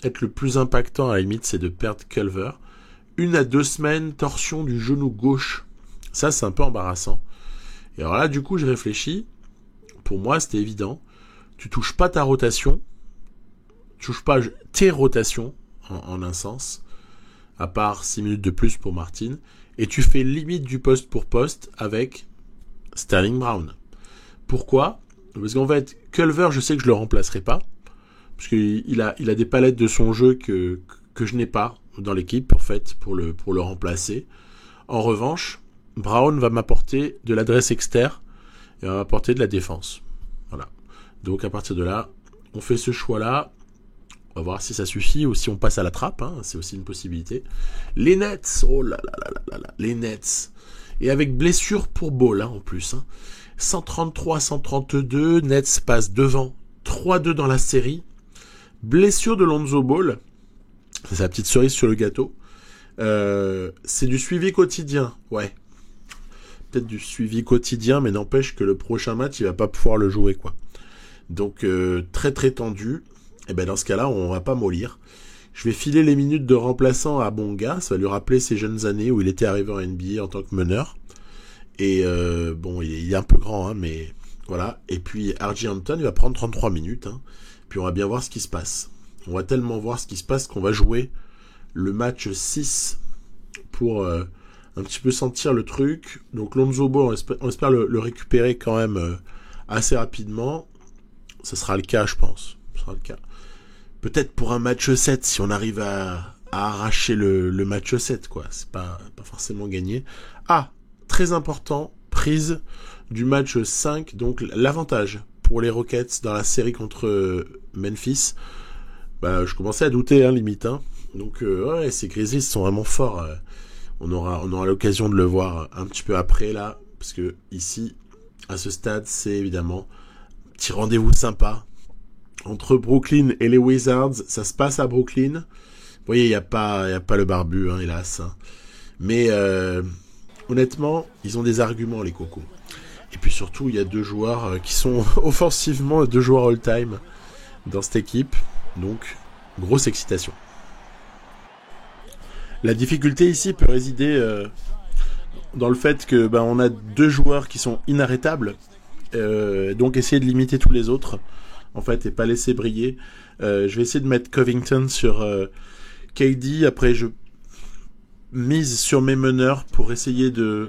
être le plus impactant à la limite, c'est de perdre Culver. 1 à 2 semaines, torsion du genou gauche. Ça, c'est un peu embarrassant. Et alors là, du coup, je réfléchis. Pour moi, c'était évident. Tu touches pas ta rotation. Tu touches pas tes rotations, en un sens. À part 6 minutes de plus pour Martin. Et tu fais limite du poste pour poste avec Sterling Brown. Pourquoi ? Parce qu'en fait, Culver, je sais que je le remplacerai pas. Parce qu'il a des palettes de son jeu que je n'ai pas dans l'équipe, en fait, pour le remplacer. En revanche, Brown va m'apporter de l'adresse externe et va m'apporter de la défense. Voilà. Donc à partir de là, on fait ce choix-là. On va voir si ça suffit ou si on passe à la trappe. Hein. C'est aussi une possibilité. Les Nets, oh là là là là là, les Nets. Et avec blessure pour Ball, hein, en plus. Hein. 133-132, Nets passe devant 3-2 dans la série. Blessure de Lonzo Ball. C'est sa petite cerise sur le gâteau. C'est du suivi quotidien, ouais. Peut-être du suivi quotidien, mais n'empêche que le prochain match, il va pas pouvoir le jouer, quoi. Donc, très très tendu. Et ben dans ce cas-là, on va pas mollir. Je vais filer les minutes de remplaçant à Bonga, ça va lui rappeler ses jeunes années où il était arrivé en NBA en tant que meneur. Et bon, il est un peu grand, hein, mais voilà. Et puis R.J. Hampton, il va prendre 33 minutes. Hein. Puis on va bien voir ce qui se passe. On va tellement voir ce qui se passe qu'on va jouer le match 6 pour un petit peu sentir le truc. Donc Lonzo Ball, on espère le récupérer quand même assez rapidement. Ça sera le cas, je pense. Ça sera le cas. Peut-être pour un match 7, si on arrive à arracher le match 7, quoi. C'est pas forcément gagné. Ah, très important, prise du match 5, donc l'avantage pour les Rockets dans la série contre Memphis. Bah, je commençais à douter, hein, limite. Hein. Donc, ouais, ces Grizzlies sont vraiment forts. On aura l'occasion de le voir un petit peu après, là. Parce que ici, à ce stade, c'est évidemment un petit rendez-vous sympa. Entre Brooklyn et les Wizards, ça se passe à Brooklyn. Vous voyez, il n'y a pas le barbu, hein, hélas. Hein. Mais honnêtement, ils ont des arguments, les cocos. Et puis surtout, il y a deux joueurs qui sont offensivement 2 joueurs all-time dans cette équipe. Donc, grosse excitation. La difficulté ici peut résider dans le fait que on a 2 joueurs qui sont inarrêtables. Donc, essayer de limiter tous les autres. En fait, et pas laisser briller. Je vais essayer de mettre Covington sur KD. Après, je mise sur mes meneurs pour essayer de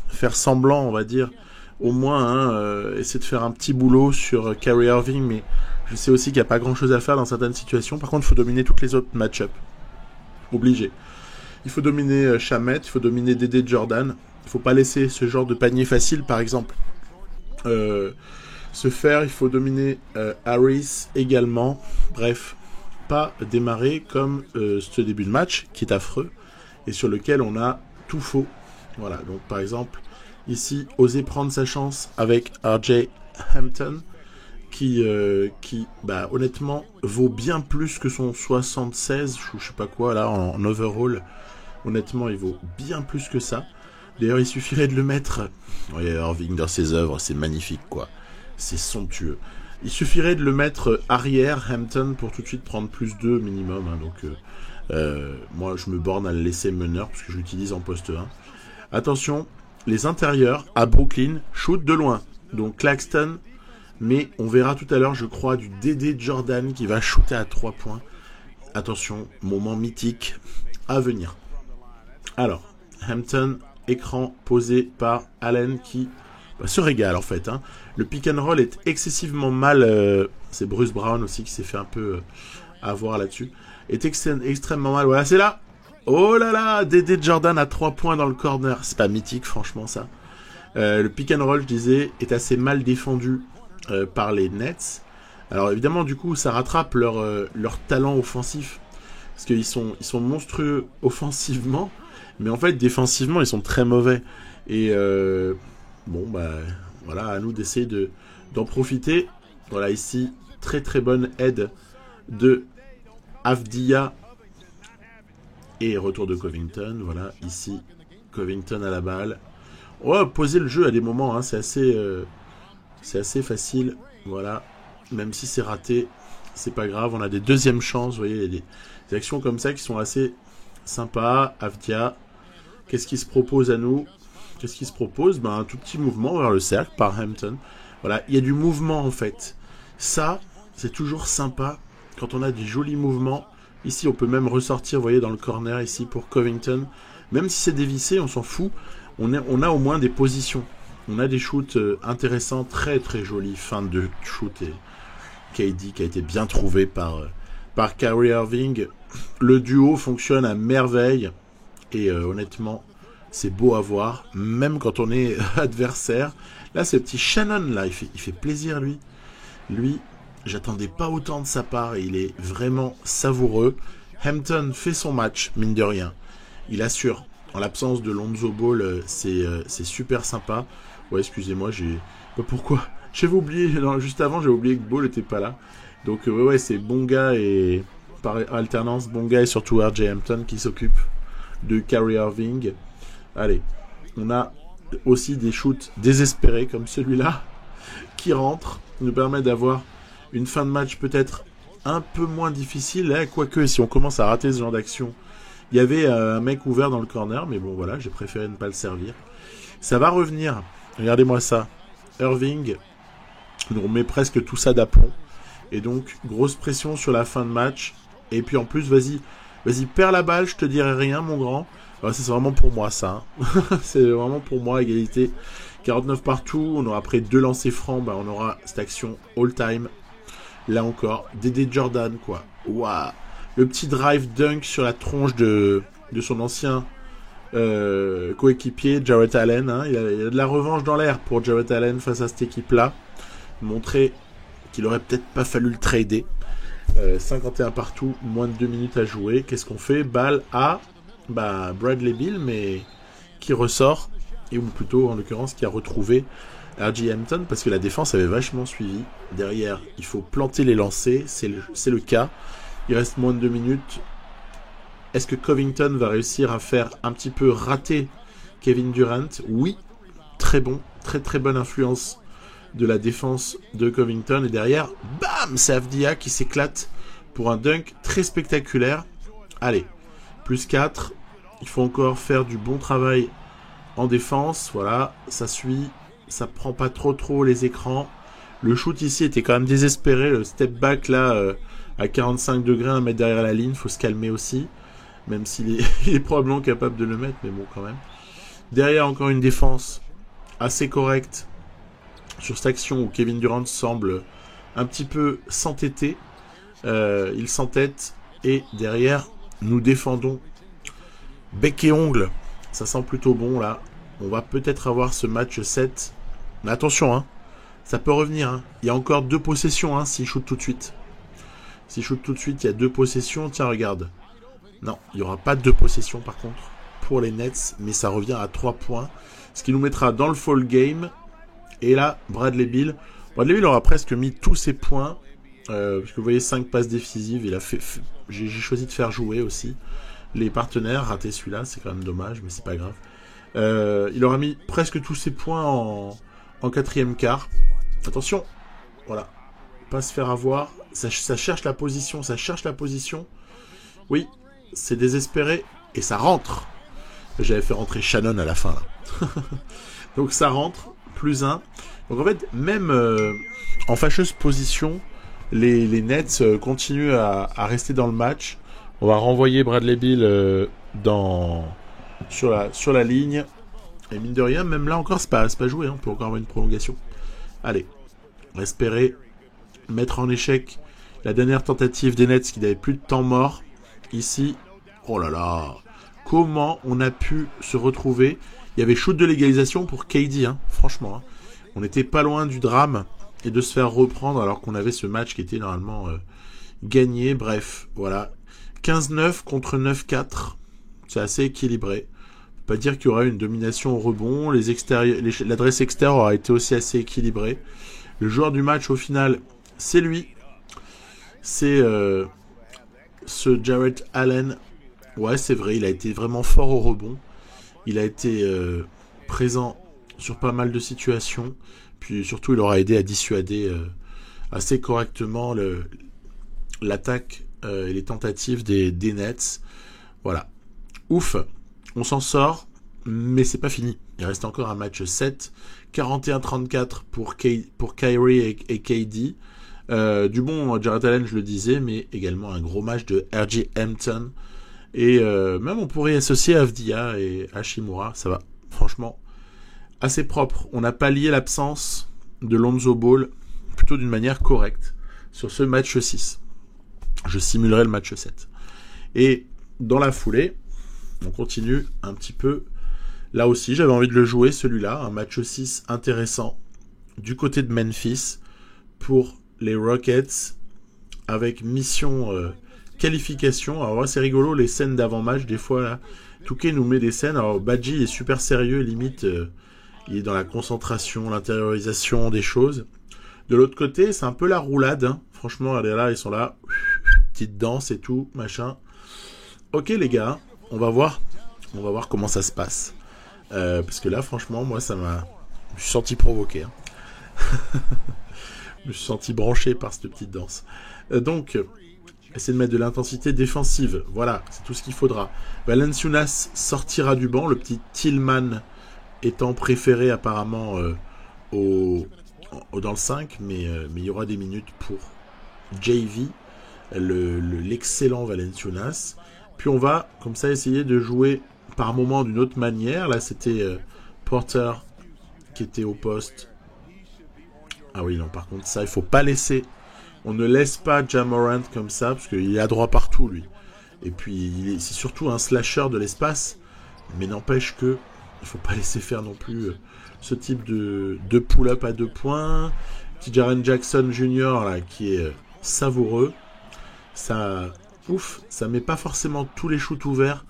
faire semblant, on va dire, au moins, essayer de faire un petit boulot sur Kyrie Irving. Mais je sais aussi qu'il n'y a pas grand-chose à faire dans certaines situations. Par contre, il faut dominer toutes les autres match-up. Obligé. Il faut dominer Shamet, il faut dominer Dédé Jordan. Il ne faut pas laisser ce genre de panier facile, par exemple. Se faire, il faut dominer Harris également. Bref, pas démarrer comme ce début de match qui est affreux et sur lequel on a tout faux. Voilà, donc par exemple, ici, oser prendre sa chance avec R.J. Hampton qui honnêtement, vaut bien plus que son 76, je sais pas quoi, là, en overall. Honnêtement, il vaut bien plus que ça. D'ailleurs, il suffirait de le mettre... Oui, Irving, dans ses œuvres, c'est magnifique, quoi. C'est somptueux. Il suffirait de le mettre arrière, Hampton, pour tout de suite prendre plus 2 minimum. Hein, donc, moi, je me borne à le laisser meneur, parce que je l'utilise en poste 1. Attention, les intérieurs, à Brooklyn, shoot de loin. Donc, Claxton, mais on verra tout à l'heure, je crois, du Dédé Jordan qui va shooter à 3 points. Attention, moment mythique à venir. Alors, Hampton, écran posé par Allen qui... se régale en fait. Hein. Le pick and roll est excessivement mal. C'est Bruce Brown aussi qui s'est fait un peu avoir là-dessus. Est extrêmement mal. Voilà, c'est là. Oh là là, Dédé Jordan à 3 points dans le corner. C'est pas mythique, franchement, ça. Le pick and roll, je disais, est assez mal défendu par les Nets. Alors évidemment, du coup, ça rattrape leur talent offensif. Parce qu'ils sont monstrueux offensivement. Mais en fait, défensivement, ils sont très mauvais. Et... bon, voilà, à nous d'essayer d'en profiter. Voilà, ici, très très bonne aide de Avdia et retour de Covington. Voilà, ici, Covington à la balle. On va poser le jeu à des moments, hein, c'est assez facile. Voilà, même si c'est raté, c'est pas grave. On a des deuxièmes chances, vous voyez, il y a des actions comme ça qui sont assez sympas. Avdia, qu'est-ce qui se propose à nous ? Qu'est-ce qui se propose ? Un tout petit mouvement vers le cercle par Hampton. Voilà, il y a du mouvement en fait. Ça, c'est toujours sympa quand on a des jolis mouvements. Ici, on peut même ressortir, vous voyez, dans le corner ici pour Covington. Même si c'est dévissé, on s'en fout. On a au moins des positions. On a des shoots intéressants, très très jolis. Fin de shoot et KD qui a été bien trouvé par Kyrie Irving. Le duo fonctionne à merveille. Et honnêtement... c'est beau à voir, même quand on est adversaire. Là, ce petit Shannon, là, il fait plaisir, lui. Lui, j'attendais pas autant de sa part, et il est vraiment savoureux. Hampton fait son match, mine de rien. Il assure. En l'absence de Lonzo Ball, c'est super sympa. Ouais, excusez-moi, pourquoi ? J'avais oublié, non, juste avant, j'avais oublié que Ball n'était pas là. Donc, ouais, c'est Bonga et... par alternance, Bonga et surtout R.J. Hampton qui s'occupent de Kyrie Irving. Allez, on a aussi des shoots désespérés comme celui-là qui rentre, nous permet d'avoir une fin de match peut-être un peu moins difficile, hein, quoique si on commence à rater ce genre d'action, il y avait un mec ouvert dans le corner, mais bon voilà, j'ai préféré ne pas le servir. Ça va revenir, regardez-moi ça, Irving, on met presque tout ça d'aplomb, et donc grosse pression sur la fin de match, et puis en plus vas-y, perds la balle, je te dirai rien mon grand. Alors, c'est vraiment pour moi ça, hein. C'est vraiment pour moi, égalité, 49 partout, on aura après 2 lancers francs, on aura cette action all-time. Là encore, Dédé Jordan, quoi. Waouh. Le petit drive dunk sur la tronche de son ancien coéquipier, Jarrett Allen. Hein. Il y a de la revanche dans l'air pour Jarrett Allen face à cette équipe-là. Montrer qu'il aurait peut-être pas fallu le trader. 51 partout, moins de 2 minutes à jouer. Qu'est-ce qu'on fait? Balle à Bradley Beal, mais qui ressort, ou plutôt en l'occurrence qui a retrouvé R.J. Hampton, parce que la défense avait vachement suivi. Derrière, il faut planter les lancers, c'est le cas. Il reste moins de 2 minutes. Est-ce que Covington va réussir à faire un petit peu rater Kevin Durant? Oui, très bon, très bonne influence de la défense de Covington. Et derrière, bam, c'est Avdia qui s'éclate pour un dunk très spectaculaire. Allez, plus 4. Il faut encore faire du bon travail en défense. Voilà, ça suit. Ça prend pas trop les écrans. Le shoot ici était quand même désespéré. Le step back là, à 45 degrés, 1 mètre derrière la ligne. Faut se calmer aussi. Même s'il est probablement capable de le mettre, mais bon quand même. Derrière encore une défense assez correcte sur cette action où Kevin Durant semble un petit peu s'entêter. Il s'entête et derrière nous défendons bec et ongle. Ça sent plutôt bon là. On va peut-être avoir ce match 7. Mais attention, hein, ça peut revenir. Hein. Il y a encore 2 possessions hein, s'il shoot tout de suite. S'il shoot tout de suite, il y a 2 possessions. Tiens, regarde. Non, il n'y aura pas 2 possessions par contre pour les Nets. Mais ça revient à 3 points. Ce qui nous mettra dans le fall game. Et là, Bradley Beal aura presque mis tous ses points. Parce que vous voyez, 5 passes décisives. J'ai choisi de faire jouer aussi les partenaires. Raté celui-là, c'est quand même dommage, mais c'est pas grave. Il aura mis presque tous ses points en 4e quart. Attention, voilà, pas se faire avoir. Ça cherche la position, Oui, c'est désespéré et ça rentre. J'avais fait rentrer Shannon à la fin là. Donc ça rentre, plus 1. Donc en fait, même en fâcheuse position, les Nets continuent à rester dans le match. On va renvoyer Bradley Beal sur la ligne. Et mine de rien, même là encore, c'est pas joué. Hein. On peut encore avoir une prolongation. Allez, espérer mettre en échec la dernière tentative des Nets qui n'avait plus de temps mort. Ici, oh là là, comment on a pu se retrouver? Il y avait shoot de l'égalisation pour KD, hein, franchement. Hein. On n'était pas loin du drame et de se faire reprendre alors qu'on avait ce match qui était normalement gagné. Bref, voilà. 15-9 contre 9-4. C'est assez équilibré. Pas dire qu'il y aura une domination au rebond. L'adresse extérieure aura été aussi assez équilibrée. Le joueur du match au final, c'est lui. C'est ce Jarrett Allen. Ouais, c'est vrai, il a été vraiment fort au rebond. Il a été présent sur pas mal de situations. Puis surtout, il aura aidé à dissuader assez correctement l'attaque et les tentatives des Nets. Voilà. Ouf. On s'en sort, mais c'est pas fini. Il reste encore un match 7. 41-34 pour Kyrie et KD. Du bon Jarrett Allen, je le disais, mais également un gros match de R.J. Hampton. Et même on pourrait associer Avdia et Hachimura. Ça va, franchement, assez propre. On n'a pas lié l'absence de Lonzo Ball plutôt d'une manière correcte sur ce match 6. Je simulerai le match 7. Et dans la foulée, on continue un petit peu. Là aussi, j'avais envie de le jouer, celui-là. Un match 6 intéressant du côté de Memphis pour les Rockets avec mission qualification. Alors, c'est rigolo, les scènes d'avant-match. Des fois, là, Touquet nous met des scènes. Alors, Badji est super sérieux, limite, il est dans la concentration, l'intériorisation des choses. De l'autre côté, c'est un peu la roulade. Hein. Franchement, allez là, ils sont là. Petite danse et tout, machin. Ok, les gars. On va voir comment ça se passe. Parce que là, franchement, moi, je me suis senti provoqué. Hein. Je me suis senti branché par cette petite danse. Donc, essayer de mettre de l'intensité défensive. Voilà, c'est tout ce qu'il faudra. Valanciunas sortira du banc, le petit Tillman étant préféré apparemment dans le 5, mais il y aura des minutes pour JV, l'excellent Valanciunas. Puis on va, comme ça, essayer de jouer par moment d'une autre manière. Là, c'était Porter qui était au poste. Ah oui, non, par contre, ça, il faut pas laisser. On ne laisse pas Ja Morant comme ça, parce qu'il est à droit partout, lui. Et puis, c'est surtout un slasher de l'espace, mais n'empêche que il faut pas laisser faire non plus ce type de pull-up à 2 points. Petit Jaren Jackson Jr. là, qui est savoureux. Ça, ça met pas forcément tous les shoots ouverts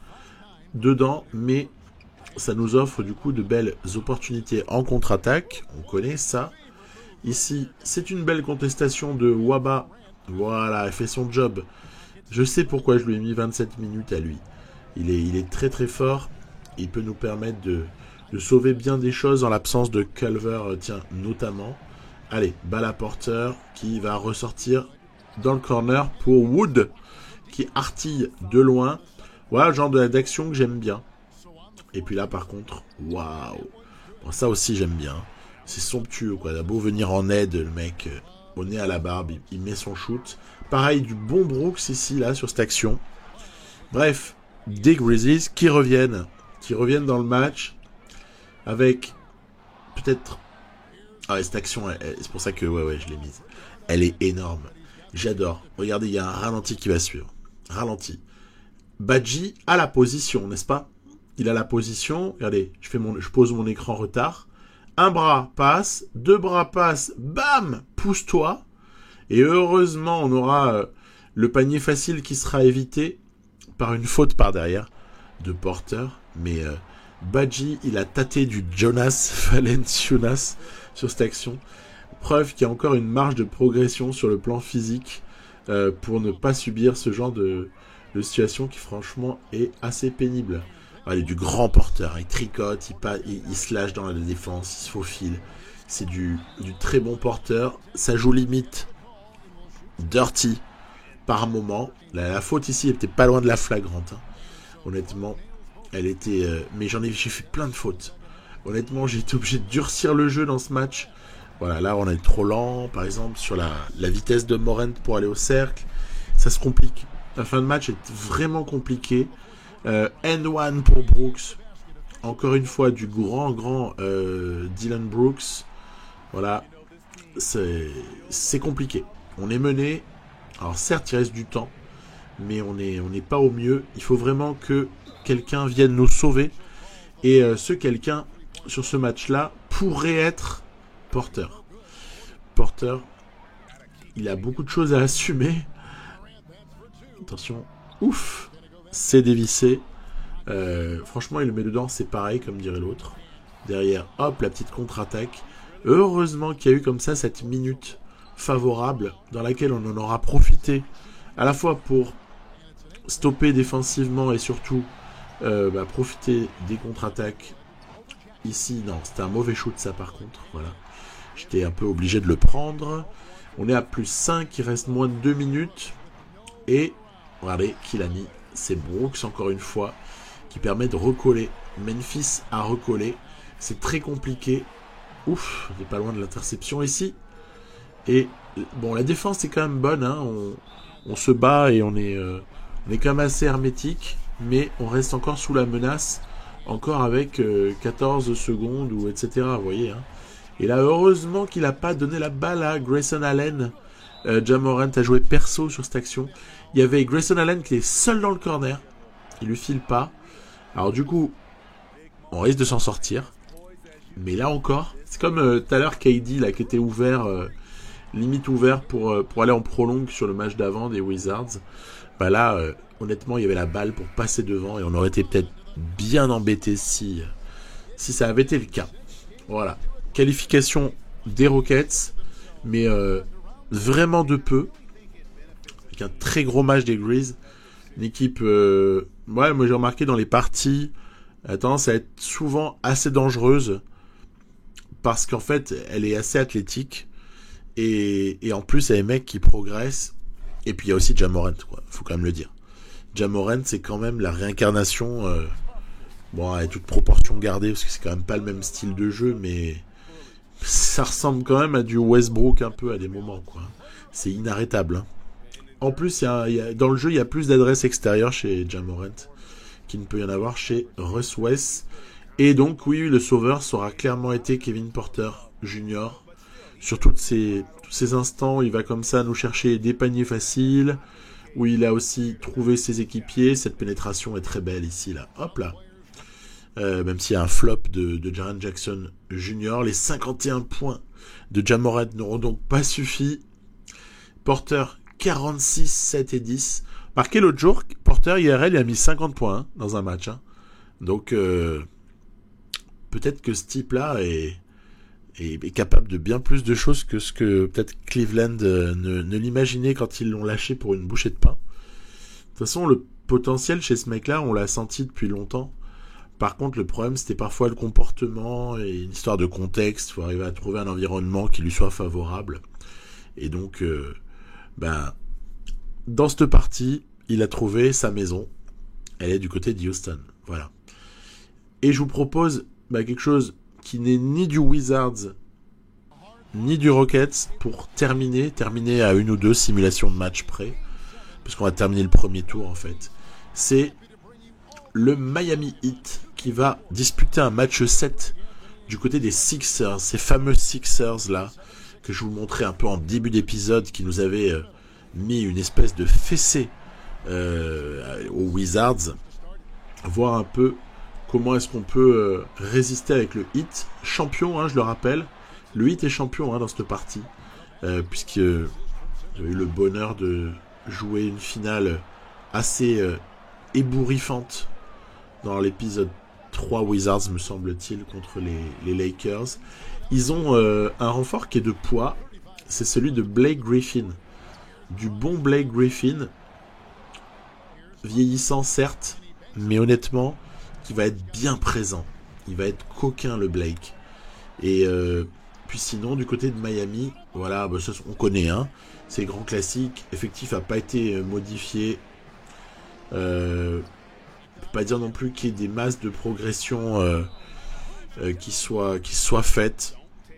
dedans, mais ça nous offre du coup de belles opportunités en contre-attaque. On connaît ça. Ici, c'est une belle contestation de Waba. Voilà, il fait son job. Je sais pourquoi je lui ai mis 27 minutes à lui. Il est très très fort. Il peut nous permettre de sauver bien des choses en l'absence de Culver, notamment. Allez, balle à Porter qui va ressortir dans le corner pour Wood qui artille de loin. Voilà le genre d'action que j'aime bien. Et puis là, par contre, waouh. Bon, ça aussi, j'aime bien. C'est somptueux, quoi. Il a beau venir en aide, le mec, au nez à la barbe, il met son shoot. Pareil, du bon Brooks ici, là, sur cette action. Bref, des Grizzlies qui reviennent dans le match avec peut-être... Ah ouais, cette action, c'est pour ça que, ouais, je l'ai mise. Elle est énorme. J'adore. Regardez, il y a un ralenti qui va suivre. Ralenti. Badji a la position, n'est-ce pas? Il a la position. Regardez, je pose mon écran retard. Un bras passe, 2 bras passent, bam, pousse-toi. Et heureusement, on aura le panier facile qui sera évité par une faute par derrière de Porter. Mais Badji, il a tâté du Jonas Valanciunas sur cette action. Preuve qu'il y a encore une marge de progression sur le plan physique pour ne pas subir ce genre de situation qui franchement est assez pénible. Allez, du grand Porter, il tricote, il se lâche dans la défense, il se faufile. C'est du très bon Porter. Ça joue limite dirty par moment. La faute ici était pas loin de la flagrante. Hein. Honnêtement, elle était... mais j'ai fait plein de fautes. Honnêtement, j'ai été obligé de durcir le jeu dans ce match. Voilà, là on est trop lent, par exemple, sur la vitesse de Morant pour aller au cercle. Ça se complique. La fin de match est vraiment compliquée. N1 pour Brooks. Encore une fois, du grand Dylan Brooks. Voilà. C'est compliqué. On est mené. Alors certes, il reste du temps. Mais on n'est pas au mieux. Il faut vraiment que quelqu'un vienne nous sauver. Et ce quelqu'un, sur ce match-là, pourrait être Porter. Porter, il a beaucoup de choses à assumer. Attention. Ouf. C'est dévissé. Franchement, il le met dedans, c'est pareil, comme dirait l'autre. Derrière, hop, la petite contre-attaque. Heureusement qu'il y a eu comme ça cette minute favorable dans laquelle on en aura profité à la fois pour stopper défensivement et surtout profiter des contre-attaques. Ici, non, c'était un mauvais shoot ça par contre. Voilà. J'étais un peu obligé de le prendre. On est à plus 5, il reste moins de 2 minutes. Et, regardez, qui l'a mis. C'est Brooks, encore une fois, qui permet de recoller. Memphis a recollé. C'est très compliqué. Ouf, on n'est pas loin de l'interception ici. Et, bon, la défense est quand même bonne. Hein. On se bat et on est quand même assez hermétique. Mais on reste encore sous la menace. Encore avec 14 secondes, ou etc. Vous voyez. Hein. Et là, heureusement qu'il n'a pas donné la balle à Grayson Allen. Ja Morant a joué perso sur cette action. Il y avait Grayson Allen qui est seul dans le corner. Il lui file pas. Alors du coup, on risque de s'en sortir. Mais là encore, c'est comme tout à l'heure KD là, qui était ouvert, limite ouvert pour aller en prolongue sur le match d'avant des Wizards. Bah là, honnêtement, il y avait la balle pour passer devant et on aurait été peut-être bien embêté si ça avait été le cas. Voilà. Qualification des Rockets, mais vraiment de peu. Avec un très gros match des Grizzlies. Une équipe... moi j'ai remarqué dans les parties, elle a tendance à être souvent assez dangereuse. Parce qu'en fait, elle est assez athlétique. Et en plus, il y a des mecs qui progressent. Et puis il y a aussi Ja Morant, quoi. Faut quand même le dire. Ja Morant, c'est quand même la réincarnation. Bon, avec toute proportion gardée, parce que c'est quand même pas le même style de jeu, mais ça ressemble quand même à du Westbrook un peu à des moments, quoi. C'est inarrêtable. Hein. En plus, dans le jeu, il y a plus d'adresses extérieures chez Ja Morant qu'il ne peut y en avoir chez Russ West. Et donc, oui, le sauveur sera clairement été Kevin Porter Jr. Sur tous ces instants où il va comme ça nous chercher des paniers faciles, où il a aussi trouvé ses équipiers. Cette pénétration est très belle ici, là. Hop là. Même s'il y a un flop de Jaren Jackson Jr. Les 51 points de Ja Morant n'auront donc pas suffi. Porter, 46, 7 et 10. Marqué l'autre jour, Porter IRL il a mis 50 points hein, dans un match. Hein. Donc, peut-être que ce type-là est capable de bien plus de choses que ce que peut-être Cleveland ne l'imaginait quand ils l'ont lâché pour une bouchée de pain. De toute façon, le potentiel chez ce mec-là, on l'a senti depuis longtemps. Par contre, le problème, c'était parfois le comportement et une histoire de contexte. Il faut arriver à trouver un environnement qui lui soit favorable. Et donc, dans cette partie, il a trouvé sa maison. Elle est du côté de Houston. Voilà. Et je vous propose quelque chose qui n'est ni du Wizards, ni du Rockets pour terminer à une ou deux simulations de match près. Parce qu'on va terminer le premier tour, en fait. C'est le Miami Heat qui va disputer un match 7 du côté des Sixers, ces fameux Sixers là que je vous montrais un peu en début d'épisode, qui nous avaient mis une espèce de fessée aux Wizards. Voir un peu comment est-ce qu'on peut résister avec le Heat, champion, hein, je le rappelle. Le Heat est champion dans cette partie, puisque j'ai eu le bonheur de jouer une finale assez ébouriffante dans l'épisode 3 Wizards, me semble-t-il, contre les Lakers. Ils ont un renfort qui est de poids, c'est celui de Blake Griffin. Du bon Blake Griffin, vieillissant certes, mais honnêtement, qui va être bien présent. Il va être coquin, le Blake. Et puis sinon, du côté de Miami, voilà, ça, on connaît, hein. C'est grand classique. Effectif n'a pas été modifié. On peut pas dire non plus qu'il y ait des masses de progression qui soient faites.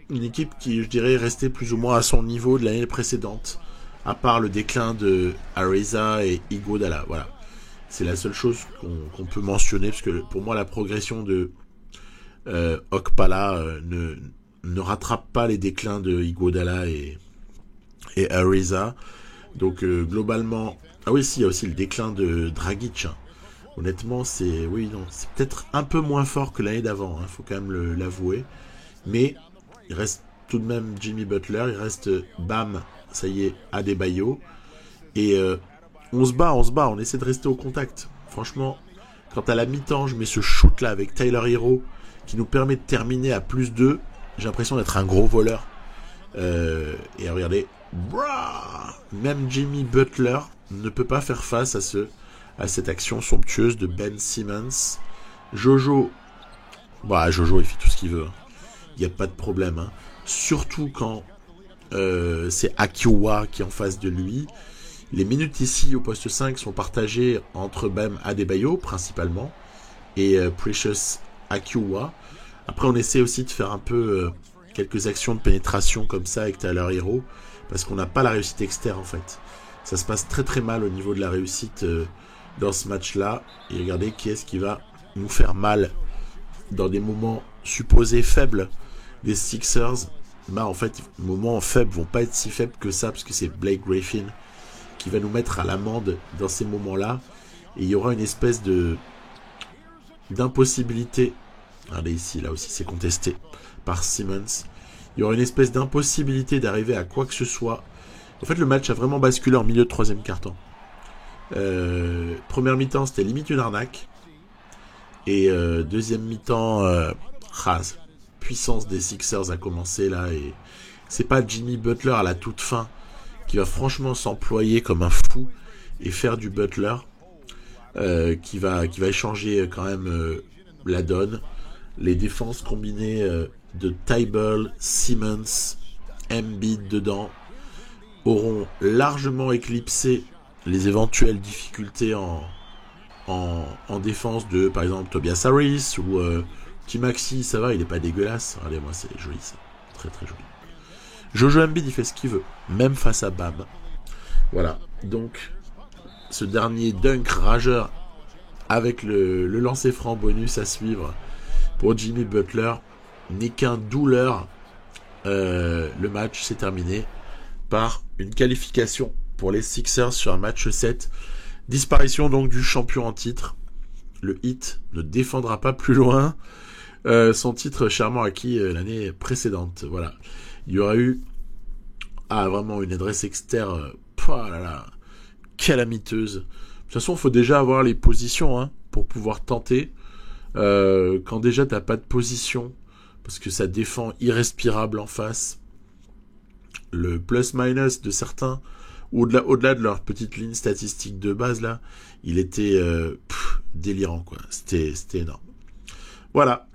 Une équipe qui, je dirais, est restée plus ou moins à son niveau de l'année précédente, à part le déclin de Ariza et Iguodala. Voilà. C'est la seule chose qu'on peut mentionner, parce que pour moi, la progression de Okpala ne rattrape pas les déclins de Iguodala et Ariza. Donc, globalement... Ah oui, si, il y a aussi le déclin de Dragic. Hein. Honnêtement, c'est peut-être un peu moins fort que l'année d'avant, hein, faut quand même l'avouer. Mais il reste tout de même Jimmy Butler, il reste Bam, ça y est, Adebayo. Et on se bat, on essaie de rester au contact. Franchement, quand à la mi-temps, je mets ce shoot-là avec Tyler Hero, qui nous permet de terminer à +2, j'ai l'impression d'être un gros voleur. Et regardez, même Jimmy Butler ne peut pas faire face à cette action somptueuse de Ben Simmons. Jojo, Jojo il fait tout ce qu'il veut. Il n'y a pas de problème. Hein. Surtout quand c'est Akiwa qui est en face de lui. Les minutes ici au poste 5 sont partagées entre Bam Adebayo principalement et Precious Akiwa. Après on essaie aussi de faire un peu quelques actions de pénétration comme ça avec Tyler Hero, parce qu'on n'a pas la réussite externe en fait. Ça se passe très très mal au niveau de la réussite dans ce match-là. Et regardez qui est-ce qui va nous faire mal dans des moments supposés faibles des Sixers. En fait, les moments faibles vont pas être si faibles que ça, parce que c'est Blake Griffin qui va nous mettre à l'amende dans ces moments-là. Et il y aura une espèce d'impossibilité. Regardez ici, là aussi c'est contesté par Simmons. Il y aura une espèce d'impossibilité d'arriver à quoi que ce soit. En fait, le match a vraiment basculé en milieu de troisième quart-temps. Première mi-temps, c'était limite une arnaque. Et deuxième mi-temps, puissance des Sixers a commencé là. Et c'est pas Jimmy Butler à la toute fin qui va franchement s'employer comme un fou et faire du Butler qui va échanger quand même la donne. Les défenses combinées de Tybalt, Simmons, Embiid dedans auront largement éclipsé les éventuelles difficultés en défense de, par exemple, Tobias Harris ou T-Maxi, ça va, il est pas dégueulasse. Allez, moi, c'est joli, ça. Très, très joli. Jojo Embiid, il fait ce qu'il veut, même face à Bam. Voilà, donc, ce dernier dunk rageur avec le lancer franc bonus à suivre pour Jimmy Butler n'est qu'un douleur. Le match s'est terminé par une qualification pour les Sixers sur un match 7. Disparition donc du champion en titre. Le Heat ne défendra pas plus loin son titre chèrement acquis l'année précédente. Voilà. Il y aurait eu vraiment une adresse externe calamiteuse. De toute façon, il faut déjà avoir les positions pour pouvoir tenter. Quand déjà t'as pas de position, parce que ça défend irrespirable en face. Le plus-minus de certains, au-delà de leur petite ligne statistique de base, là, il était délirant, quoi. C'était énorme. Voilà.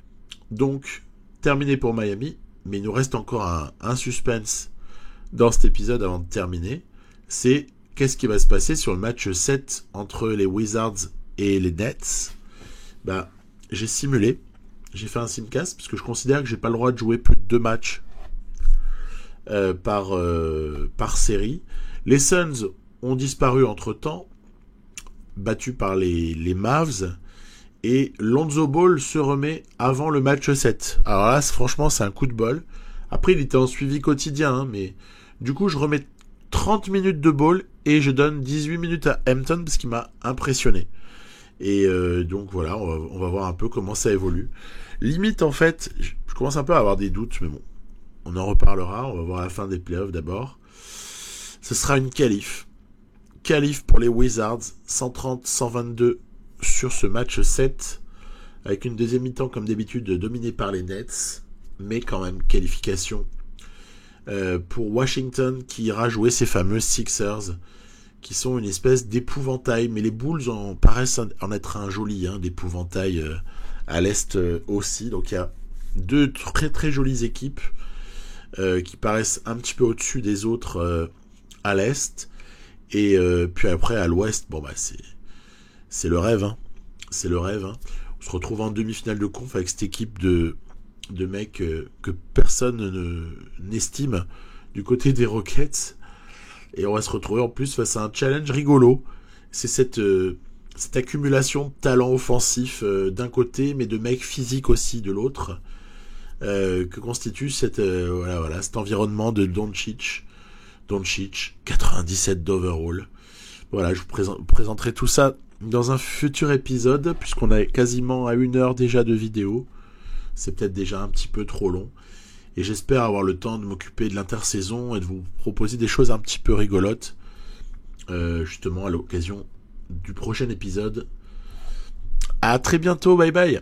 Donc, terminé pour Miami, mais il nous reste encore un suspense dans cet épisode avant de terminer. C'est qu'est-ce qui va se passer sur le match 7 entre les Wizards et les Nets. J'ai simulé. J'ai fait un simcast parce que je considère que j'ai pas le droit de jouer plus de 2 matchs par série. Les Suns ont disparu entre-temps, battus par les Mavs, et Lonzo Ball se remet avant le match 7. Alors là, franchement, c'est un coup de bol. Après, il était en suivi quotidien, mais du coup, je remets 30 minutes de Ball et je donne 18 minutes à Hampton parce qu'il m'a impressionné. Et donc voilà, on va voir un peu comment ça évolue. Limite, en fait, je commence un peu à avoir des doutes, mais bon, on en reparlera. On va voir la fin des playoffs d'abord. Ce sera une qualif. Qualif pour les Wizards, 130-122 sur ce match 7, avec une deuxième mi-temps comme d'habitude dominée par les Nets, mais quand même qualification pour Washington qui ira jouer ces fameux Sixers, qui sont une espèce d'épouvantail, mais les Bulls paraissent en être un joli d'épouvantail à l'Est aussi. Donc il y a 2 très très jolies équipes qui paraissent un petit peu au-dessus des autres à l'Est. Et puis après à l'Ouest, c'est le rêve. C'est le rêve. On se retrouve en demi-finale de conf avec cette équipe de mecs que personne n'estime du côté des Rockets. Et on va se retrouver en plus face à un challenge rigolo. C'est cette accumulation de talent offensif d'un côté, mais de mecs physiques aussi de l'autre, que constitue cet environnement de Doncic, 97 d'overall. Voilà, je vous présenterai tout ça dans un futur épisode, puisqu'on est quasiment à 1 heure déjà de vidéo. C'est peut-être déjà un petit peu trop long. Et j'espère avoir le temps de m'occuper de l'intersaison et de vous proposer des choses un petit peu rigolotes, justement à l'occasion du prochain épisode. À très bientôt, bye bye.